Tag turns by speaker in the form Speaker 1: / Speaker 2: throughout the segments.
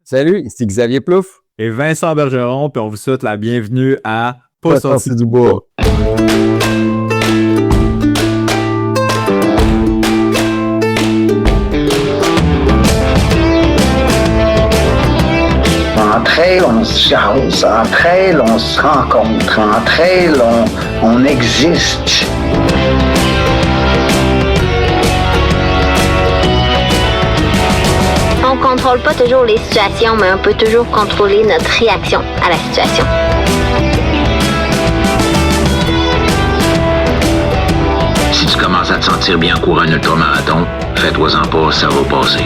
Speaker 1: Salut, ici Xavier Plouffe
Speaker 2: et Vincent Bergeron, puis on vous souhaite la bienvenue à
Speaker 1: Pas sorti du bois.
Speaker 3: Entre elles, on se jase, entre elles, on se rencontre, entre elles, on existe.
Speaker 4: On contrôle pas toujours les situations, mais on peut toujours contrôler notre réaction à la situation.
Speaker 5: Si tu commences à te sentir bien en courant un ultramarathon, fais-toi-en pas, ça va passer.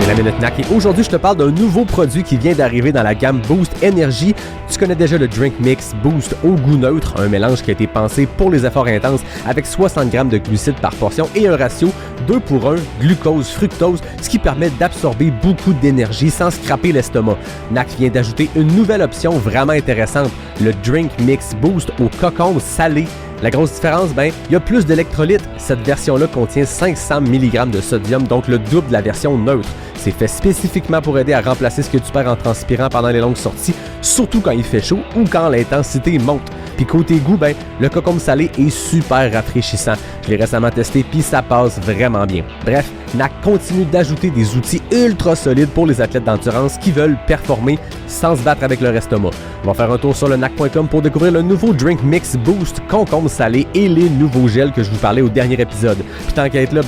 Speaker 6: La Minute NAC. Et aujourd'hui, je te parle d'un nouveau produit qui vient d'arriver dans la gamme Boost Energy. Tu connais déjà le Drink Mix Boost au goût neutre, un mélange qui a été pensé pour les efforts intenses avec 60 grammes de glucides par portion et un ratio 2:1 glucose-fructose, ce qui permet d'absorber beaucoup d'énergie sans scraper l'estomac. NAC vient d'ajouter une nouvelle option vraiment intéressante, le Drink Mix Boost au cocombe salé. La grosse différence, il y a plus d'électrolytes. Cette version-là contient 500 mg de sodium, donc le double de la version neutre. C'est fait spécifiquement pour aider à remplacer ce que tu perds en transpirant pendant les longues sorties, surtout quand il fait chaud ou quand l'intensité monte. Puis côté goût, le cocombe salé est super rafraîchissant. Je l'ai récemment testé puis ça passe vraiment bien. Bref, NAC continue d'ajouter des outils ultra solides pour les athlètes d'endurance qui veulent performer sans se battre avec leur estomac. On va faire un tour sur le NAC.com pour découvrir le nouveau Drink Mix Boost concombre salé et les nouveaux gels que je vous parlais au dernier épisode. Puis tant qu'à être là,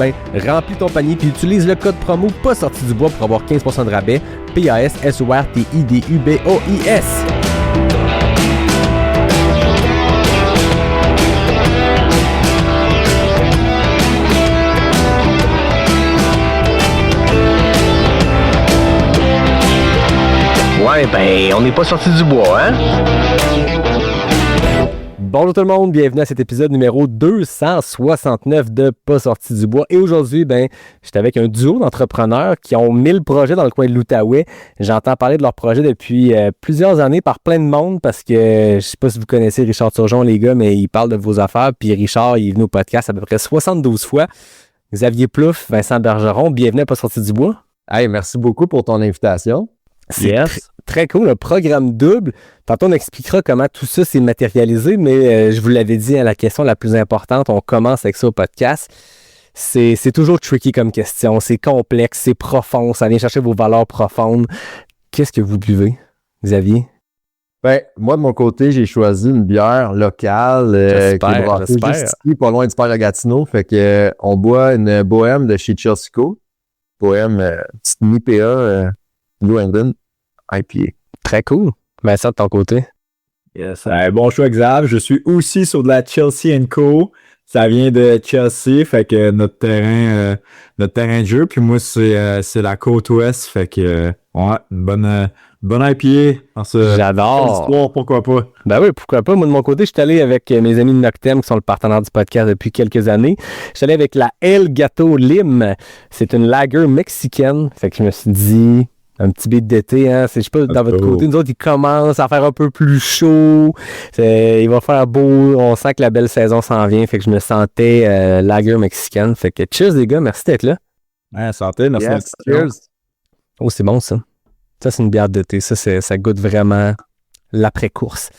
Speaker 6: remplis ton panier puis utilise le code promo pas sorti du bois pour avoir 15% de rabais. PASSORTIDUBOIS.
Speaker 1: Ouais, on n'est pas sorti du bois, hein?
Speaker 6: Bonjour tout le monde, bienvenue à cet épisode numéro 269 de Pas sorti du bois. Et aujourd'hui, j'étais avec un duo d'entrepreneurs qui ont 1000 projets dans le coin de l'Outaouais. J'entends parler de leurs projets depuis plusieurs années par plein de monde parce que je sais pas si vous connaissez Richard Turgeon, les gars, mais il parle de vos affaires. Puis Richard, il est venu au podcast à peu près 72 fois. Xavier Plouffe, Vincent Bergeron, bienvenue à Pas sorti du bois.
Speaker 1: Hey, merci beaucoup pour ton invitation.
Speaker 6: C'est très cool, un programme double. Tantôt, on expliquera comment tout ça s'est matérialisé, mais je vous l'avais dit, la question la plus importante, on commence avec ça au podcast. C'est toujours tricky comme question, c'est complexe, c'est profond, ça vient chercher vos valeurs profondes. Qu'est-ce que vous buvez, Xavier?
Speaker 1: Moi, de mon côté, j'ai choisi une bière locale qui est brassée juste ici, pas loin du père à Gatineau. Fait que on boit une bohème de chez Chelsea-Co. Bohème petite IPA Blue England IPA.
Speaker 6: Très cool. Ça de ton côté.
Speaker 2: Yes. Bon choix, Xav. Je suis aussi sur de la Chelsea & Co. Ça vient de Chelsea, fait que notre terrain de jeu. Puis moi, c'est la côte ouest, fait que une bonne IPA.
Speaker 6: J'adore.
Speaker 2: Histoire, pourquoi pas?
Speaker 6: Oui, pourquoi pas. Moi, de mon côté, je suis allé avec mes amis de Noctem, qui sont le partenaire du podcast depuis quelques années. Je suis allé avec la El Gato Lim. C'est une lager mexicaine. Fait que je me suis dit, un petit beat d'été, hein. Je sais pas, dans votre côté, nous autres, il commence à faire un peu plus chaud. Il va faire beau. On sent que la belle saison s'en vient. Fait que je me sentais lager mexicaine. Fait que cheers, les gars. Merci d'être là.
Speaker 2: Santé, merci.
Speaker 1: Yes, cheers.
Speaker 6: Oh, c'est bon, ça. Ça, c'est une bière d'été. Ça goûte vraiment l'après-course.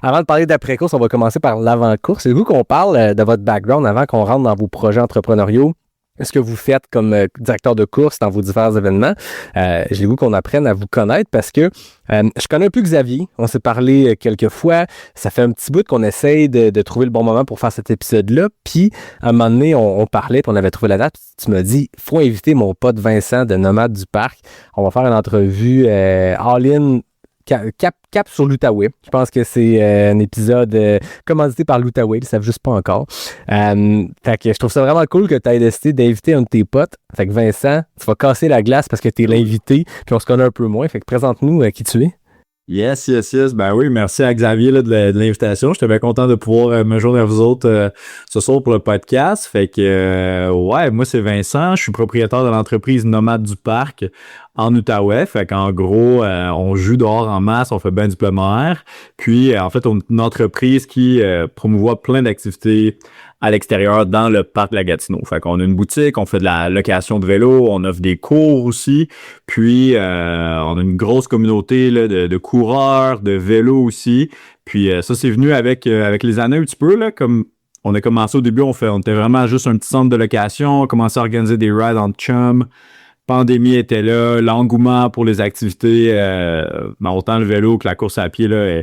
Speaker 6: Avant de parler d'après-course, on va commencer par l'avant-course. C'est vous qu'on parle de votre background avant qu'on rentre dans vos projets entrepreneuriaux. Ce que vous faites comme directeur de course dans vos divers événements. J'ai le goût qu'on apprenne à vous connaître parce que je connais un peu Xavier. On s'est parlé quelques fois. Ça fait un petit bout qu'on essaye de trouver le bon moment pour faire cet épisode-là. Puis, à un moment donné, on parlait, puis on avait trouvé la date. Tu m'as dit, il faut inviter mon pote Vincent de Nomade du Parc. On va faire une entrevue all-in cap sur l'Outaouais. Je pense que c'est un épisode commandité par l'Outaouais. Ils ne savent juste pas encore. Fait que je trouve ça vraiment cool que tu aies décidé d'inviter un de tes potes. Fait que Vincent, tu vas casser la glace parce que tu es l'invité puis on se connaît un peu moins. Fait que présente-nous qui tu es.
Speaker 2: Yes. Oui, merci à Xavier là, de l'invitation. J'étais bien content de pouvoir me joindre à vous autres ce soir pour le podcast. Fait que, moi, c'est Vincent. Je suis propriétaire de l'entreprise Nomade du Parc. en Outaouais. Fait qu'en gros, on joue dehors en masse, on fait bien du plein air. Puis, en fait, on est une entreprise qui promouvoit plein d'activités à l'extérieur dans le parc de la Gatineau. Fait qu'on a une boutique, on fait de la location de vélo, on offre des cours aussi. Puis, on a une grosse communauté là, de coureurs, de vélos aussi. Puis, ça, c'est venu avec les années un petit peu, là, comme on a commencé au début, on était vraiment juste un petit centre de location, on a commencé à organiser des rides en chum. Pandémie était là, l'engouement pour les activités, autant le vélo que la course à pied là,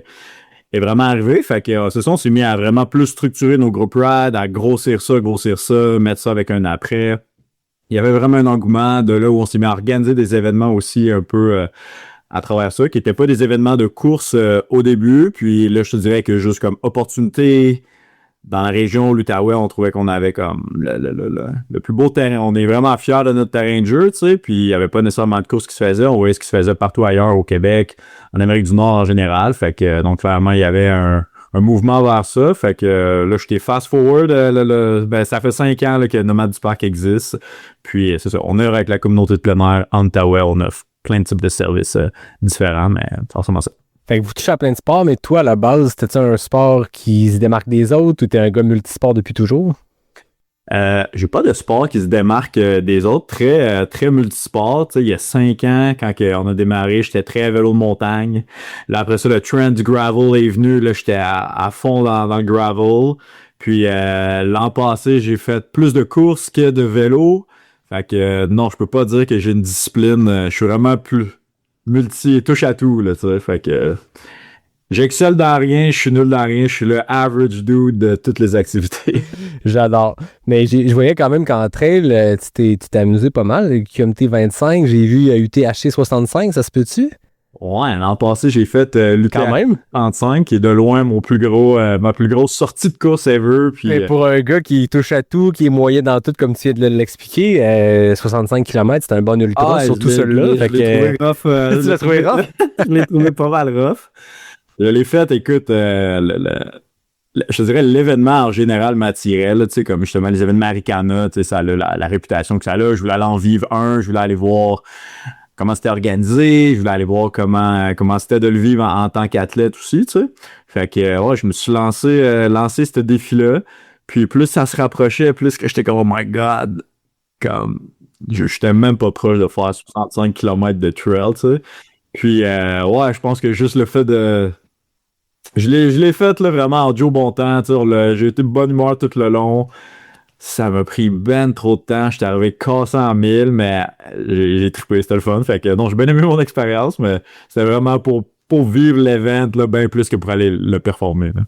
Speaker 2: est vraiment arrivé. Fait que c'est ça, on s'est mis à vraiment plus structurer nos groupes rides, à grossir ça, mettre ça avec un après. Il y avait vraiment un engouement de là où on s'est mis à organiser des événements aussi un peu à travers ça, qui n'étaient pas des événements de course au début. Puis là, je te dirais que juste comme opportunité, dans la région l'Outaouais, on trouvait qu'on avait comme le plus beau terrain. On est vraiment fiers de notre terrain de jeu, tu sais, puis il n'y avait pas nécessairement de course qui se faisait. On voyait ce qui se faisait partout ailleurs au Québec, en Amérique du Nord en général. Fait que donc clairement, il y avait un mouvement vers ça. Fait que là, j'étais fast-forward. Ça fait 5 ans là, que Nomade du Parc existe. Puis c'est ça, on est avec la communauté de plein air en Outaouais. On offre plein de types de services différents, mais forcément ça.
Speaker 6: Fait que vous touchez à plein de sports, mais toi, à la base, c'était-tu un sport qui se démarque des autres ou t'es un gars multisport depuis toujours?
Speaker 2: J'ai pas de sport qui se démarque des autres. Très multisport. T'sais, il y a 5 ans, quand on a démarré, j'étais très vélo de montagne. Là, après ça, le trend du gravel est venu. Là, j'étais à fond dans le gravel. Puis l'an passé, j'ai fait plus de courses que de vélo. Fait que non, je peux pas dire que j'ai une discipline. Je suis vraiment plus touche à tout, là, tu sais. Fait que j'excelle dans rien, je suis nul dans rien, je suis le average dude de toutes les activités.
Speaker 6: J'adore. Mais je voyais quand même qu'en trail, tu t'es amusé pas mal. Le QMT 25, j'ai vu UTHC 65, ça se peut-tu?
Speaker 2: Ouais, l'an passé, j'ai fait
Speaker 6: l'UTHC
Speaker 2: 35, qui est de loin ma plus grosse sortie de course ever. Puis,
Speaker 6: mais pour un gars qui touche à tout, qui est moyen dans tout, comme tu viens de l'expliquer, 65 km, c'est un bon ultra, surtout celui-là.
Speaker 2: Je l'ai trouvé rough.
Speaker 6: Tu l'as trouvé rough?
Speaker 2: Je l'ai trouvé pas mal rough. Je l'ai fait, écoute, je te dirais l'événement en général m'attirait, tu sais, comme justement les événements Arikana, tu sais, ça a la réputation que ça a. Je voulais aller en vivre je voulais aller voir comment c'était organisé, je voulais aller voir comment c'était de le vivre en tant qu'athlète aussi, tu sais. Fait que, ouais, je me suis lancé ce défi-là. Puis plus ça se rapprochait, plus que j'étais comme, oh my God, comme, j'étais même pas proche de faire 65 km de trail, tu sais. Puis, ouais, je pense que juste le fait de... Je l'ai fait, là, vraiment en Joe bon temps, tu sais, j'ai été de bonne humeur tout le long. Ça m'a pris ben trop de temps. J'étais arrivé cassé en 1000, mais j'ai trippé, c'était le fun. Fait que non, j'ai bien aimé mon expérience, mais c'était vraiment pour vivre l'event, là, bien plus que pour aller le performer. Là.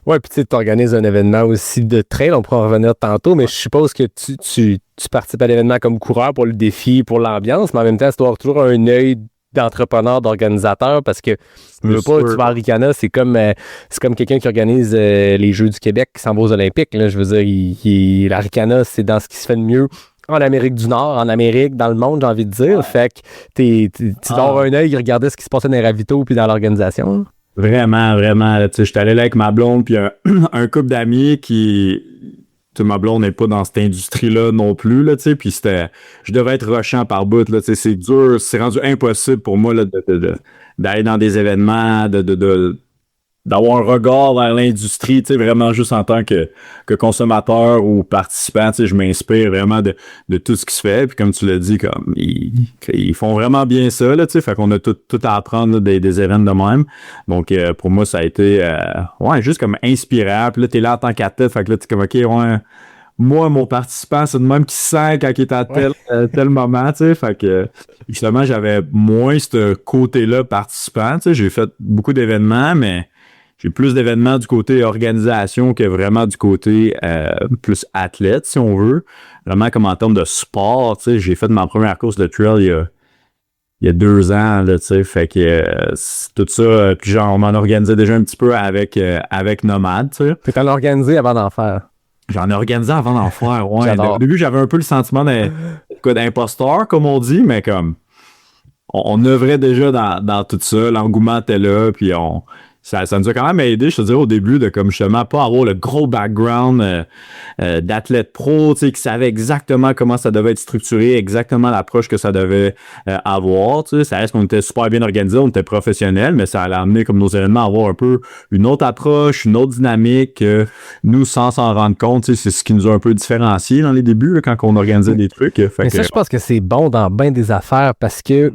Speaker 6: Ouais, puis tu sais, tu organises un événement aussi de trail, on pourra en revenir tantôt, mais je suppose que tu participes à l'événement comme coureur pour le défi, pour l'ambiance, mais en même temps, tu dois avoir toujours un œil d'entrepreneur, d'organisateur, parce que tu vas à Arikana, c'est comme quelqu'un qui organise les Jeux du Québec qui s'en va aux Olympiques. Là, je veux dire, l'Arikana, c'est dans ce qui se fait de mieux en Amérique du Nord, en Amérique, dans le monde, j'ai envie de dire. Fait que tu dois avoir un œil, regarder ce qui se passait dans les ravitaux puis dans l'organisation.
Speaker 2: Vraiment, vraiment. J'étais allé là avec ma blonde puis un couple d'amis qui... Tu sais, ma blonde n'est pas dans cette industrie-là non plus, là, tu sais, puis je devais être rushant par bout, là, tu sais, c'est dur, c'est rendu impossible pour moi, là, d'aller dans des événements, d'avoir un regard vers l'industrie, tu sais, vraiment juste en tant que consommateur ou participant, tu sais, je m'inspire vraiment de tout ce qui se fait, puis comme tu l'as dit, comme, ils font vraiment bien ça, là, tu sais, fait qu'on a tout à apprendre, là, des événements de même, donc, pour moi, ça a été, ouais, juste comme inspirant, puis là, t'es là en tant qu'athlète, fait que là, t'es comme, ok, ouais, moi, mon participant, c'est le même qui se sent quand il est à tel moment, tu sais, fait que, justement, j'avais moins ce côté-là participant, tu sais, j'ai fait beaucoup d'événements, mais j'ai plus d'événements du côté organisation que vraiment du côté plus athlète, si on veut. Vraiment comme en termes de sport, tu sais, j'ai fait ma première course de trail il y a 2 ans, là, tu sais, fait que tout ça, puis genre, on m'en organisait déjà un petit peu avec Nomade, tu sais.
Speaker 6: Tu t'en as organisé avant d'en faire?
Speaker 2: J'en ai organisé avant d'en faire, ouais. Au début, j'avais un peu le sentiment d'imposteur, comme on dit, mais comme on œuvrait déjà dans tout ça, l'engouement était là, puis ça nous a quand même aidé, je te dirais, au début, de comme justement pas avoir le gros background d'athlète pro, tu sais, qui savait exactement comment ça devait être structuré, exactement l'approche que ça devait avoir. Tu sais, ça reste qu'on était super bien organisé, on était professionnels, mais ça allait amener comme nos événements à avoir un peu une autre approche, une autre dynamique. Nous, sans s'en rendre compte, tu sais, c'est ce qui nous a un peu différenciés dans les débuts, là, quand on organisait des trucs.
Speaker 6: Mais ça, je pense que c'est bon dans bien des affaires parce que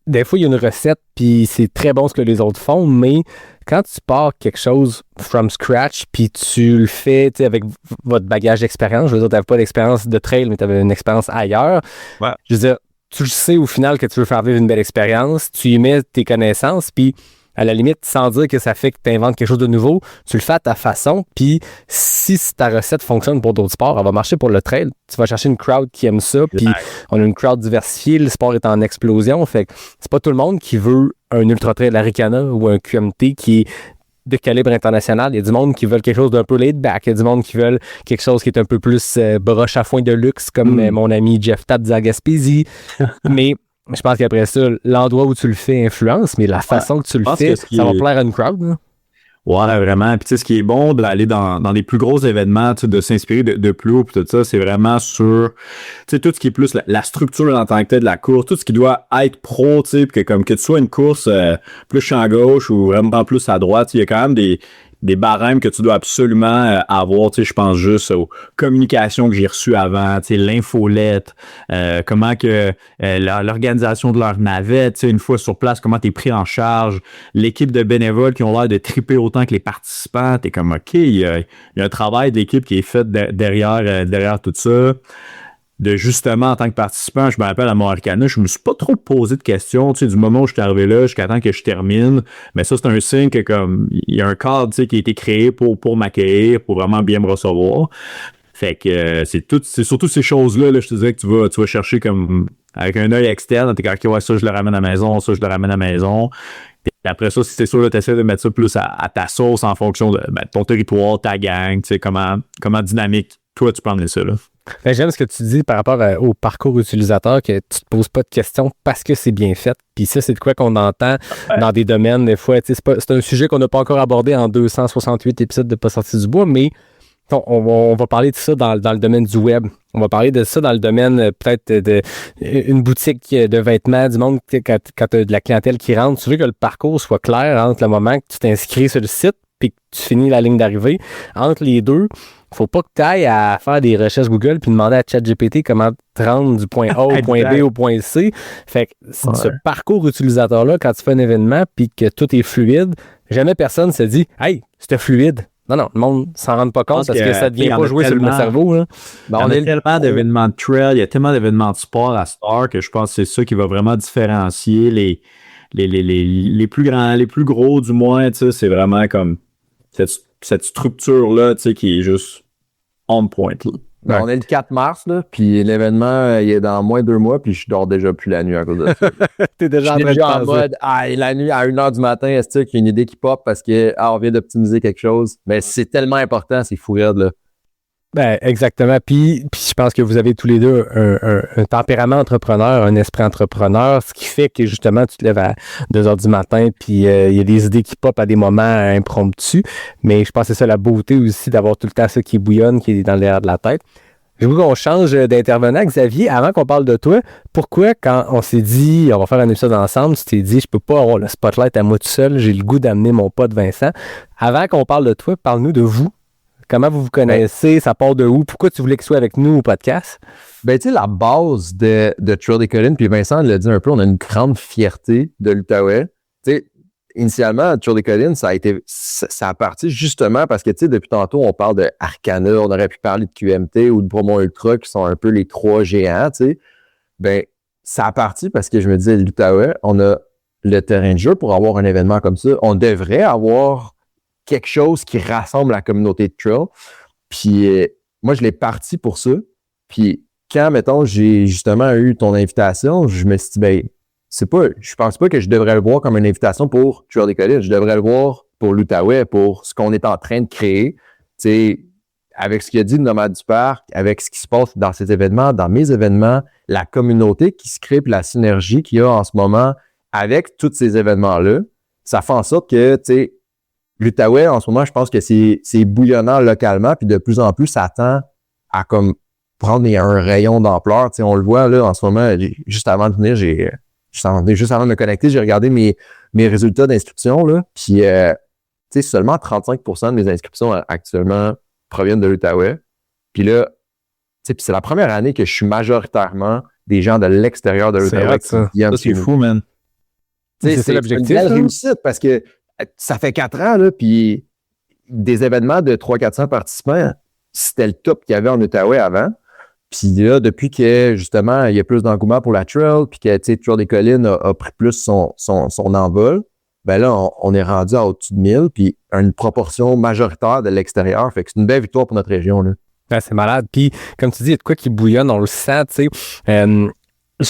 Speaker 6: des fois, il y a une recette, puis c'est très bon ce que les autres font, mais quand tu pars quelque chose from scratch, puis tu le fais avec votre bagage d'expérience, je veux dire, tu n'avais pas d'expérience de trail, mais tu avais une expérience ailleurs.
Speaker 2: Ouais.
Speaker 6: Je veux dire, tu le sais au final que tu veux faire vivre une belle expérience, tu y mets tes connaissances, puis à la limite, sans dire que ça fait que tu inventes quelque chose de nouveau, tu le fais à ta façon, puis si ta recette fonctionne pour d'autres sports, elle va marcher pour le trail. Tu vas chercher une crowd qui aime ça, puis on a une crowd diversifiée, le sport est en explosion, fait que c'est pas tout le monde qui veut un ultra trail Arikana ou un QMT qui est de calibre international. Il y a du monde qui veulent quelque chose d'un peu laid back, il y a du monde qui veulent quelque chose qui est un peu plus broche à foin de luxe, comme mon ami Jeff Tapp de Gaspésie, mais je pense qu'après ça, l'endroit où tu le fais influence, mais la façon que tu le fais, ça va plaire à une crowd. Là.
Speaker 2: Ouais, vraiment. Puis tu sais, ce qui est bon d'aller dans les plus gros événements, tu sais, de s'inspirer de plus haut, puis tout ça, c'est vraiment sur, tu sais, tout ce qui est plus la structure en tant que telle de la course, tout ce qui doit être pro, tu sais, puis que tu sois une course plus champ gauche ou vraiment plus à droite, il y a quand même des barèmes que tu dois absolument avoir, tu sais, je pense juste aux communications que j'ai reçues avant, tu sais, l'infolette, comment que l'organisation de leur navette, tu sais, une fois sur place, comment t'es pris en charge, l'équipe de bénévoles qui ont l'air de triper autant que les participants, t'es comme, OK, il y a un travail d'équipe qui est fait derrière tout ça. De justement, en tant que participant, je me rappelle à Arikana, je me suis pas trop posé de questions, tu sais, du moment où je suis arrivé là jusqu'à temps que je termine. Mais ça, c'est un signe que comme il y a un cadre, tu sais, qui a été créé pour m'accueillir, pour vraiment bien me recevoir. Fait que c'est surtout ces choses-là, là, je te disais que tu vas chercher comme avec un œil externe, t'es comme, OK, ouais, ça, je le ramène à la maison, ça, je le ramène à la maison. Puis après ça, c'est sûr, tu essaies de mettre ça plus à ta sauce en fonction de ton territoire, ta gang, tu sais, comment dynamique toi, tu peux emmener ça, là.
Speaker 6: Ben, j'aime ce que tu dis par rapport au parcours utilisateur, que tu te poses pas de questions parce que c'est bien fait. Puis ça, c'est de quoi qu'on entend dans des domaines, des fois. C'est un sujet qu'on n'a pas encore abordé en 268 épisodes de Pas sorti du bois, mais on va parler de ça dans le domaine du web. On va parler de ça dans le domaine peut-être d'une boutique de vêtements, du monde, quand tu as de la clientèle qui rentre. Tu veux que le parcours soit clair entre le moment que tu t'inscris sur le site puis que tu finis la ligne d'arrivée. Entre les deux, faut pas que tu ailles à faire des recherches Google puis demander à ChatGPT comment te rendre du point A au point B au point C. Fait que ce parcours utilisateur-là, quand tu fais un événement puis que tout est fluide, jamais personne se dit « Hey, c'était fluide ». Non, le monde s'en rend pas compte parce que ça ne devient pas jouer sur le cerveau. Là.
Speaker 2: Ben, on a tellement d'événements de trail, il y a tellement d'événements de sport à Star que je pense que c'est ça qui va vraiment différencier les plus grands, les plus gros du moins. C'est vraiment comme cette structure-là qui est juste on point.
Speaker 1: Ben, on est le 4 mars, là, puis l'événement, il est dans moins de 2 mois, puis je dors déjà plus la nuit à cause de ça.
Speaker 6: T'es déjà
Speaker 1: en mode, la nuit, à 1h du matin, est-ce qu'il y a une idée qui pop parce que on vient d'optimiser quelque chose? Mais c'est tellement important, c'est fou raide, là.
Speaker 6: Ben, exactement. Puis je pense que vous avez tous les deux un tempérament entrepreneur, un esprit entrepreneur, ce qui fait que justement, tu te lèves à 2h du matin, puis il y a des idées qui pop à des moments impromptus. Mais je pense que c'est ça la beauté aussi d'avoir tout le temps ça qui bouillonne, qui est dans l'air de la tête. Je veux qu'on change d'intervenant. Xavier, avant qu'on parle de toi, pourquoi quand on s'est dit on va faire un épisode ensemble, tu t'es dit je peux pas avoir le spotlight à moi tout seul, j'ai le goût d'amener mon pote Vincent. Avant qu'on parle de toi, parle-nous de vous. Comment vous connaissez? Ça part de où? Pourquoi tu voulais qu'il soit avec nous au podcast?
Speaker 1: Ben, tu sais, la base de Trail des Collines, puis Vincent l'a dit un peu, on a une grande fierté de l'Outaouais. Tu sais, initialement, Trail des Collines, ça a parti justement parce que, tu sais, depuis tantôt, on parle de Arikana, on aurait pu parler de QMT ou de Bromont Ultra, qui sont un peu les 3 géants, tu sais. Ben, ça a parti parce que je me disais, l'Outaouais, on a le terrain de jeu pour avoir un événement comme ça. On devrait avoir quelque chose qui rassemble la communauté de trail. Puis moi, je l'ai parti pour ça. Puis quand, mettons, j'ai justement eu ton invitation, je me suis dit, ben, je pense pas que je devrais le voir comme une invitation pour Trail des Collines. Je devrais le voir pour l'Outaouais, pour ce qu'on est en train de créer. Tu sais, avec ce qu'il a dit de Nomade du Parc, avec ce qui se passe dans ces événements, dans mes événements, la communauté qui se crée, puis la synergie qu'il y a en ce moment avec tous ces événements-là, ça fait en sorte que, tu sais, l'Outaouais, en ce moment, je pense que c'est bouillonnant localement, puis de plus en plus, ça tend à comme prendre un rayon d'ampleur. Tu sais, on le voit là en ce moment, juste avant de venir, juste avant de me connecter, j'ai regardé mes résultats d'inscription, là, puis tu sais, seulement 35% de mes inscriptions actuellement proviennent de l'Outaouais. Puis là, tu sais, puis c'est la première année que je suis majoritairement des gens de l'extérieur de l'Outaouais qui viennent.
Speaker 2: Ça, c'est fou, man.
Speaker 1: C'est l'objectif. C'est une belle réussite parce que ça fait 4 ans, là, puis des événements de 300-400 participants, c'était le top qu'il y avait en Outaouais avant. Puis là, depuis que, justement, il y a plus d'engouement pour la trail, puis que, tu sais, Trail des Collines a pris plus son envol, ben là, on est rendu à au-dessus de 1000, puis une proportion majoritaire de l'extérieur. Fait que c'est une belle victoire pour notre région, là.
Speaker 6: Ouais, c'est malade. Puis, comme tu dis, il y a de quoi qui bouillonne, on le sent, tu sais.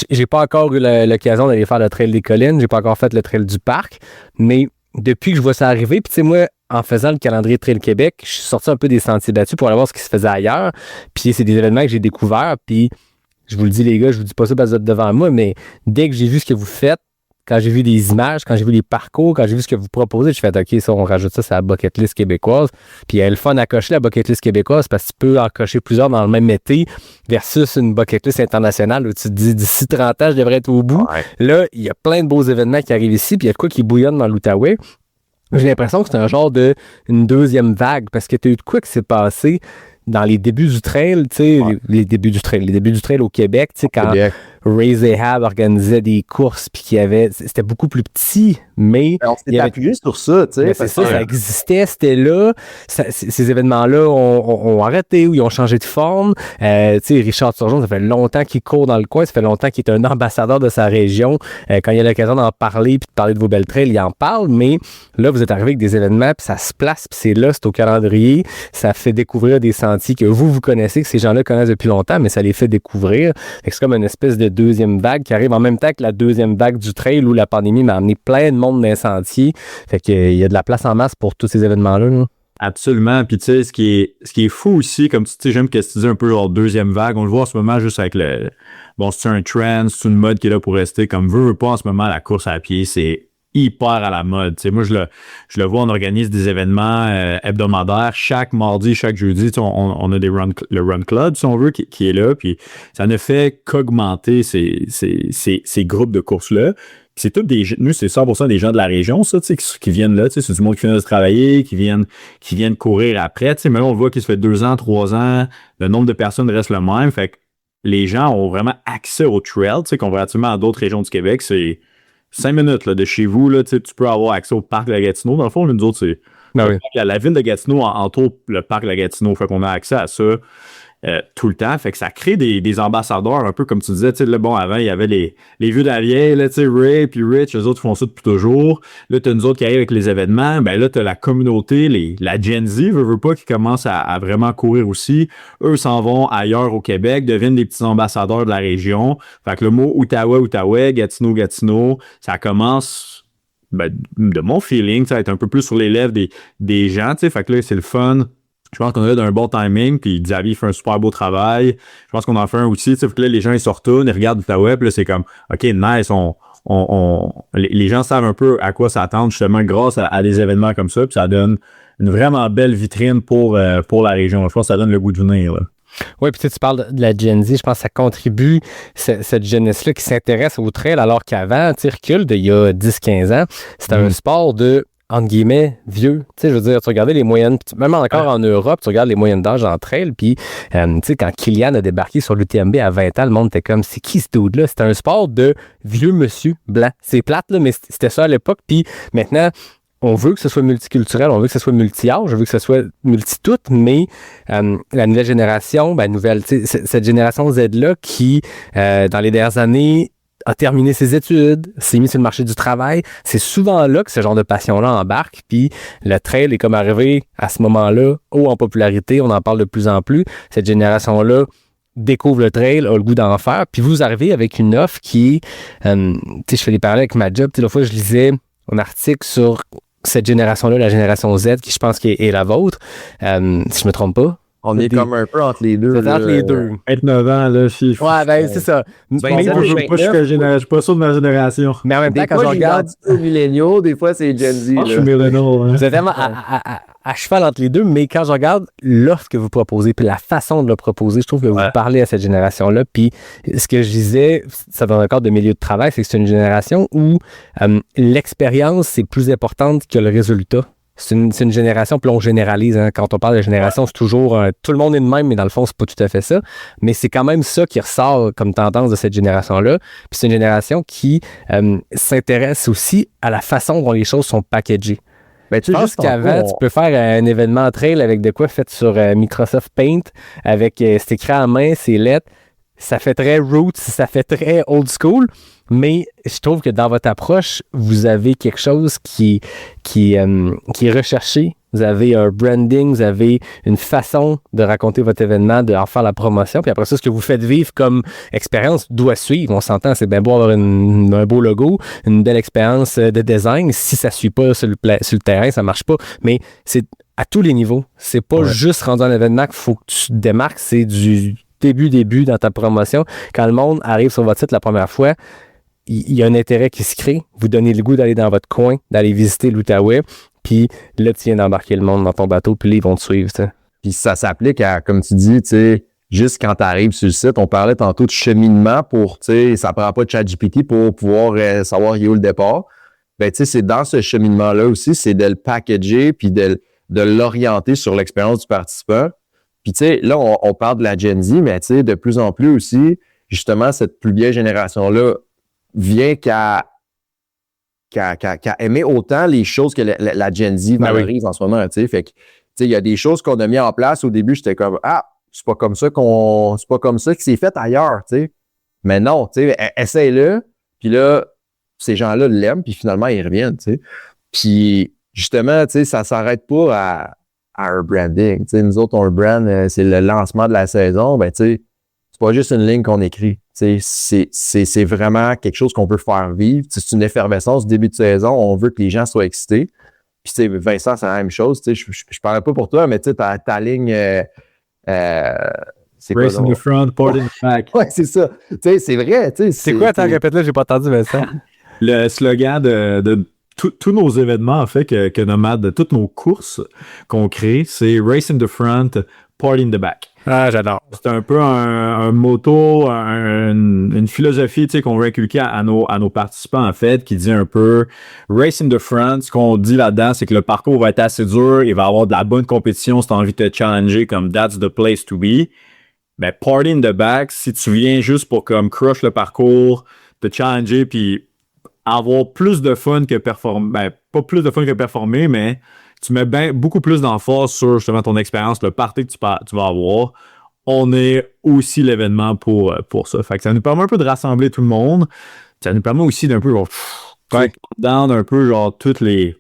Speaker 6: J'ai pas encore eu l'occasion d'aller faire le Trail des Collines, j'ai pas encore fait le Trail du Parc, mais depuis que je vois ça arriver, puis tu sais, moi, en faisant le calendrier Trail Québec, je suis sorti un peu des sentiers battus pour aller voir ce qui se faisait ailleurs, puis c'est des événements que j'ai découverts, puis je vous le dis les gars, je vous dis pas ça parce que vous êtes devant moi, mais dès que j'ai vu ce que vous faites, quand j'ai vu les images, quand j'ai vu les parcours, quand j'ai vu ce que vous proposez, je fais OK, ça, on rajoute ça, c'est la bucket list québécoise. Puis il y a le fun à cocher, la bucket list québécoise, parce que tu peux en cocher plusieurs dans le même été versus une bucket list internationale où tu te dis d'ici 30 ans, je devrais être au bout. Ouais. Là, il y a plein de beaux événements qui arrivent ici, puis il y a de quoi qui bouillonne dans l'Outaouais. J'ai l'impression que c'est un genre de une deuxième vague, parce que tu as eu de quoi qui s'est passé dans les débuts du trail, tu sais, ouais. les débuts du trail au Québec, tu sais, quand Raise Ahab organisait des courses, puis qu'il y avait, c'était beaucoup plus petit, mais
Speaker 1: on s'était appuyé sur ça, tu sais.
Speaker 6: C'est ça, ça existait, c'était là. Ces événements-là ont arrêté ou ils ont changé de forme. Tu sais, Richard Turgeon, ça fait longtemps qu'il court dans le coin, ça fait longtemps qu'il est un ambassadeur de sa région. Quand il y a l'occasion d'en parler, puis de parler de vos belles trails, il en parle, mais là, vous êtes arrivé avec des événements, puis ça se place, puis c'est là, c'est au calendrier, ça fait découvrir des sentiers que vous connaissez, que ces gens-là connaissent depuis longtemps, mais ça les fait découvrir. C'est comme une espèce de deuxième vague qui arrive en même temps que la deuxième vague du trail où la pandémie m'a amené plein de monde dans les sentiers. Fait qu'il y a de la place en masse pour tous ces événements-là. Là.
Speaker 2: Absolument. Puis tu sais, ce qui est fou aussi, comme tu sais, j'aime que tu dis un peu genre deuxième vague. On le voit en ce moment juste avec c'est un trend, c'est une mode qui est là pour rester. Comme veut pas en ce moment, la course à pied, c'est hyper à la mode. Tu sais, moi, je le vois, on organise des événements hebdomadaires chaque mardi, chaque jeudi. On a le Run Club, si on veut, qui est là. Puis ça ne fait qu'augmenter ces groupes de courses-là. Puis c'est tous nous, c'est 100% des gens de la région, ça, tu sais, qui viennent là. Tu sais, c'est du monde qui vient de travailler, qui viennent courir après. Tu sais, mais là, on voit qu'il se fait 2 ans, 3 ans, le nombre de personnes reste le même. Fait que les gens ont vraiment accès au trail, tu sais, comparativement à d'autres régions du Québec, c'est 5 minutes là, de chez vous, là, tu peux avoir accès au parc de la Gatineau. Dans le fond, nous autres, c'est la ville de Gatineau entoure le parc de la Gatineau. Fait qu'on a accès à ça tout le temps. Fait que ça crée des ambassadeurs, un peu comme tu disais. Là, bon, avant, il y avait les vieux de la vieille, là, Ray puis Rich, eux autres font ça depuis toujours. Là, t'as nous autres qui arrivent avec les événements. Ben là, t'as la communauté, la Gen Z, veut pas, qui commence à vraiment courir aussi. Eux s'en vont ailleurs au Québec, deviennent des petits ambassadeurs de la région. Fait que le mot Outaouais, Gatineau, ça commence, de mon feeling, ça va être un peu plus sur les lèvres des gens, tu sais. Fait que là, c'est le fun. Je pense qu'on a d'un bon timing, puis Xavier fait un super beau travail. Je pense qu'on en fait un aussi, tu sais, que là, les gens, ils se retournent, ils regardent l'Outaouais, puis là, c'est comme, OK, nice, les gens savent un peu à quoi s'attendre, justement, grâce à des événements comme ça, puis ça donne une vraiment belle vitrine pour la région. Je pense que ça donne le goût de venir, là.
Speaker 6: Oui, puis tu parles de la Gen Z, je pense que ça contribue, cette jeunesse-là qui s'intéresse au trail, alors qu'avant, tu recule d'il y a 10-15 ans, c'était un sport de, entre guillemets, vieux. Tu sais, je veux dire, tu regardais les moyennes, même encore en Europe, tu regardes les moyennes d'âge en trail, puis, tu sais, quand Kylian a débarqué sur l'UTMB à 20 ans, le monde était comme, c'est qui ce dude-là? C'était un sport de vieux monsieur blanc. C'est plate, là, mais c'était ça à l'époque, puis maintenant, on veut que ce soit multiculturel, on veut que ce soit multi-âge, on veut que ce soit multi-tout, mais la nouvelle génération, cette génération Z-là qui, dans les dernières années, a terminé ses études, s'est mis sur le marché du travail, c'est souvent là que ce genre de passion-là embarque, puis le trail est comme arrivé à ce moment-là, haut en popularité, on en parle de plus en plus, cette génération-là découvre le trail, a le goût d'en faire, puis vous arrivez avec une offre qui est, tu sais, je fais des parallèles avec ma job, tu sais, la fois je lisais un article sur cette génération-là, la génération Z, qui je pense qui est la vôtre, si je me trompe pas.
Speaker 1: On est comme un peu entre les deux.
Speaker 6: Entre les deux.
Speaker 2: 29 ans, là,
Speaker 6: Ouais, ben, c'est ça.
Speaker 2: Mais moi, je suis pas sûr de ma génération.
Speaker 6: Mais en même temps,
Speaker 1: Des
Speaker 6: quand
Speaker 1: fois,
Speaker 6: je regarde.
Speaker 1: aux milléniaux, des fois, c'est Gen Z.
Speaker 2: Je suis millénial, hein.
Speaker 6: Vous êtes vraiment à cheval entre les deux, mais quand je regarde l'offre que vous proposez, puis la façon de le proposer, je trouve que vous parlez à cette génération-là. Puis ce que je disais, ça donne encore de milieu de travail, c'est que c'est une génération où l'expérience, c'est plus importante que le résultat. C'est une génération, puis on généralise. Hein. Quand on parle de génération, c'est toujours tout le monde est de même, mais dans le fond, c'est pas tout à fait ça. Mais c'est quand même ça qui ressort comme tendance de cette génération-là. Puis c'est une génération qui s'intéresse aussi à la façon dont les choses sont packagées. Ben, je pense qu'avant, tu peux faire un événement trail avec de quoi fait sur Microsoft Paint, avec c'est écrit à main, c'est lettres. Ça fait très roots, ça fait très old school, mais je trouve que dans votre approche, vous avez quelque chose qui est recherché. Vous avez un branding, vous avez une façon de raconter votre événement, de en faire la promotion. Puis après ça, ce que vous faites vivre comme expérience doit suivre. On s'entend, c'est bien beau avoir un beau logo, une belle expérience de design. Si ça ne suit pas sur le terrain, ça ne marche pas. Mais c'est à tous les niveaux. C'est pas juste rendre un événement qu'il faut que tu te démarques, c'est du début dans ta promotion. Quand le monde arrive sur votre site la première fois, il y a un intérêt qui se crée. Vous donnez le goût d'aller dans votre coin, d'aller visiter l'Outaouais, puis là, tu viens d'embarquer le monde dans ton bateau, puis là, ils vont te suivre. T'sais.
Speaker 1: Puis ça s'applique à, comme tu dis, tu sais, juste quand tu arrives sur le site, on parlait tantôt de cheminement pour, tu sais, ça prend pas de ChatGPT pour pouvoir savoir il y a où le départ. Ben, tu sais, c'est dans ce cheminement-là aussi, c'est de le packager puis de l'orienter sur l'expérience du participant. Puis, tu sais, là, on parle de la Gen Z, mais tu sais, de plus en plus aussi, justement, cette plus vieille génération-là vient qu'à aimer autant les choses que la Gen Z valorise en ce moment, tu sais. Fait que, tu sais, il y a des choses qu'on a mis en place. Au début, j'étais comme, c'est pas comme ça que c'est fait ailleurs, tu sais. Mais non, tu sais, essaye-le. Puis là, ces gens-là l'aiment, puis finalement, ils reviennent, tu sais. Puis, justement, tu sais, ça s'arrête pas à un branding. Tu sais, nous autres, on le brand, c'est le lancement de la saison. Ben, tu sais, c'est pas juste une ligne qu'on écrit. Tu sais, c'est vraiment quelque chose qu'on peut faire vivre. Tu sais, c'est une effervescence du début de saison. On veut que les gens soient excités. Puis, tu sais, Vincent, c'est la même chose. Tu sais, je parlais pas pour toi, mais tu sais, ta ligne...
Speaker 2: c'est Race in the front, port in the back.
Speaker 1: Ouais, c'est ça. Tu sais, c'est vrai. Tu sais,
Speaker 6: c'est quoi? Attends, répète-le, j'ai pas entendu, Vincent.
Speaker 2: Le slogan de tous nos événements, en fait, que Nomade, de toutes nos courses qu'on crée, c'est Race in the front, port in the back.
Speaker 6: Ah, j'adore.
Speaker 2: C'est un peu un motto, une philosophie, tu sais, qu'on veut inculquer à nos participants, en fait, qui dit un peu Race in the front. Ce qu'on dit là-dedans, c'est que le parcours va être assez dur, il va y avoir de la bonne compétition si tu as envie de te challenger, comme that's the place to be. Mais part in the back, si tu viens juste pour comme crush le parcours, te challenger, puis avoir plus de fun que performer, ben, pas plus de fun que performer, mais tu mets beaucoup plus d'emphase sur justement ton expérience, le party que tu vas avoir. On est aussi l'événement pour ça. Fait que ça nous permet un peu de rassembler tout le monde. Ça nous permet aussi d'un peu genre down un peu genre toutes les,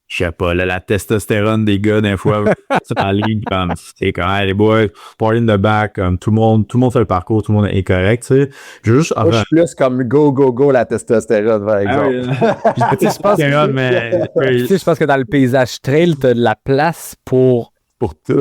Speaker 2: je sais pas, la testostérone des gars d'un fois c'est en ligne comme c'est comme hey, les boys, part in the back, comme tout le monde fait le parcours, tout le monde est correct, tu sais.
Speaker 1: Moi, je suis plus comme go la testostérone par exemple.
Speaker 6: Je pense que dans le paysage trail, tu as de la place pour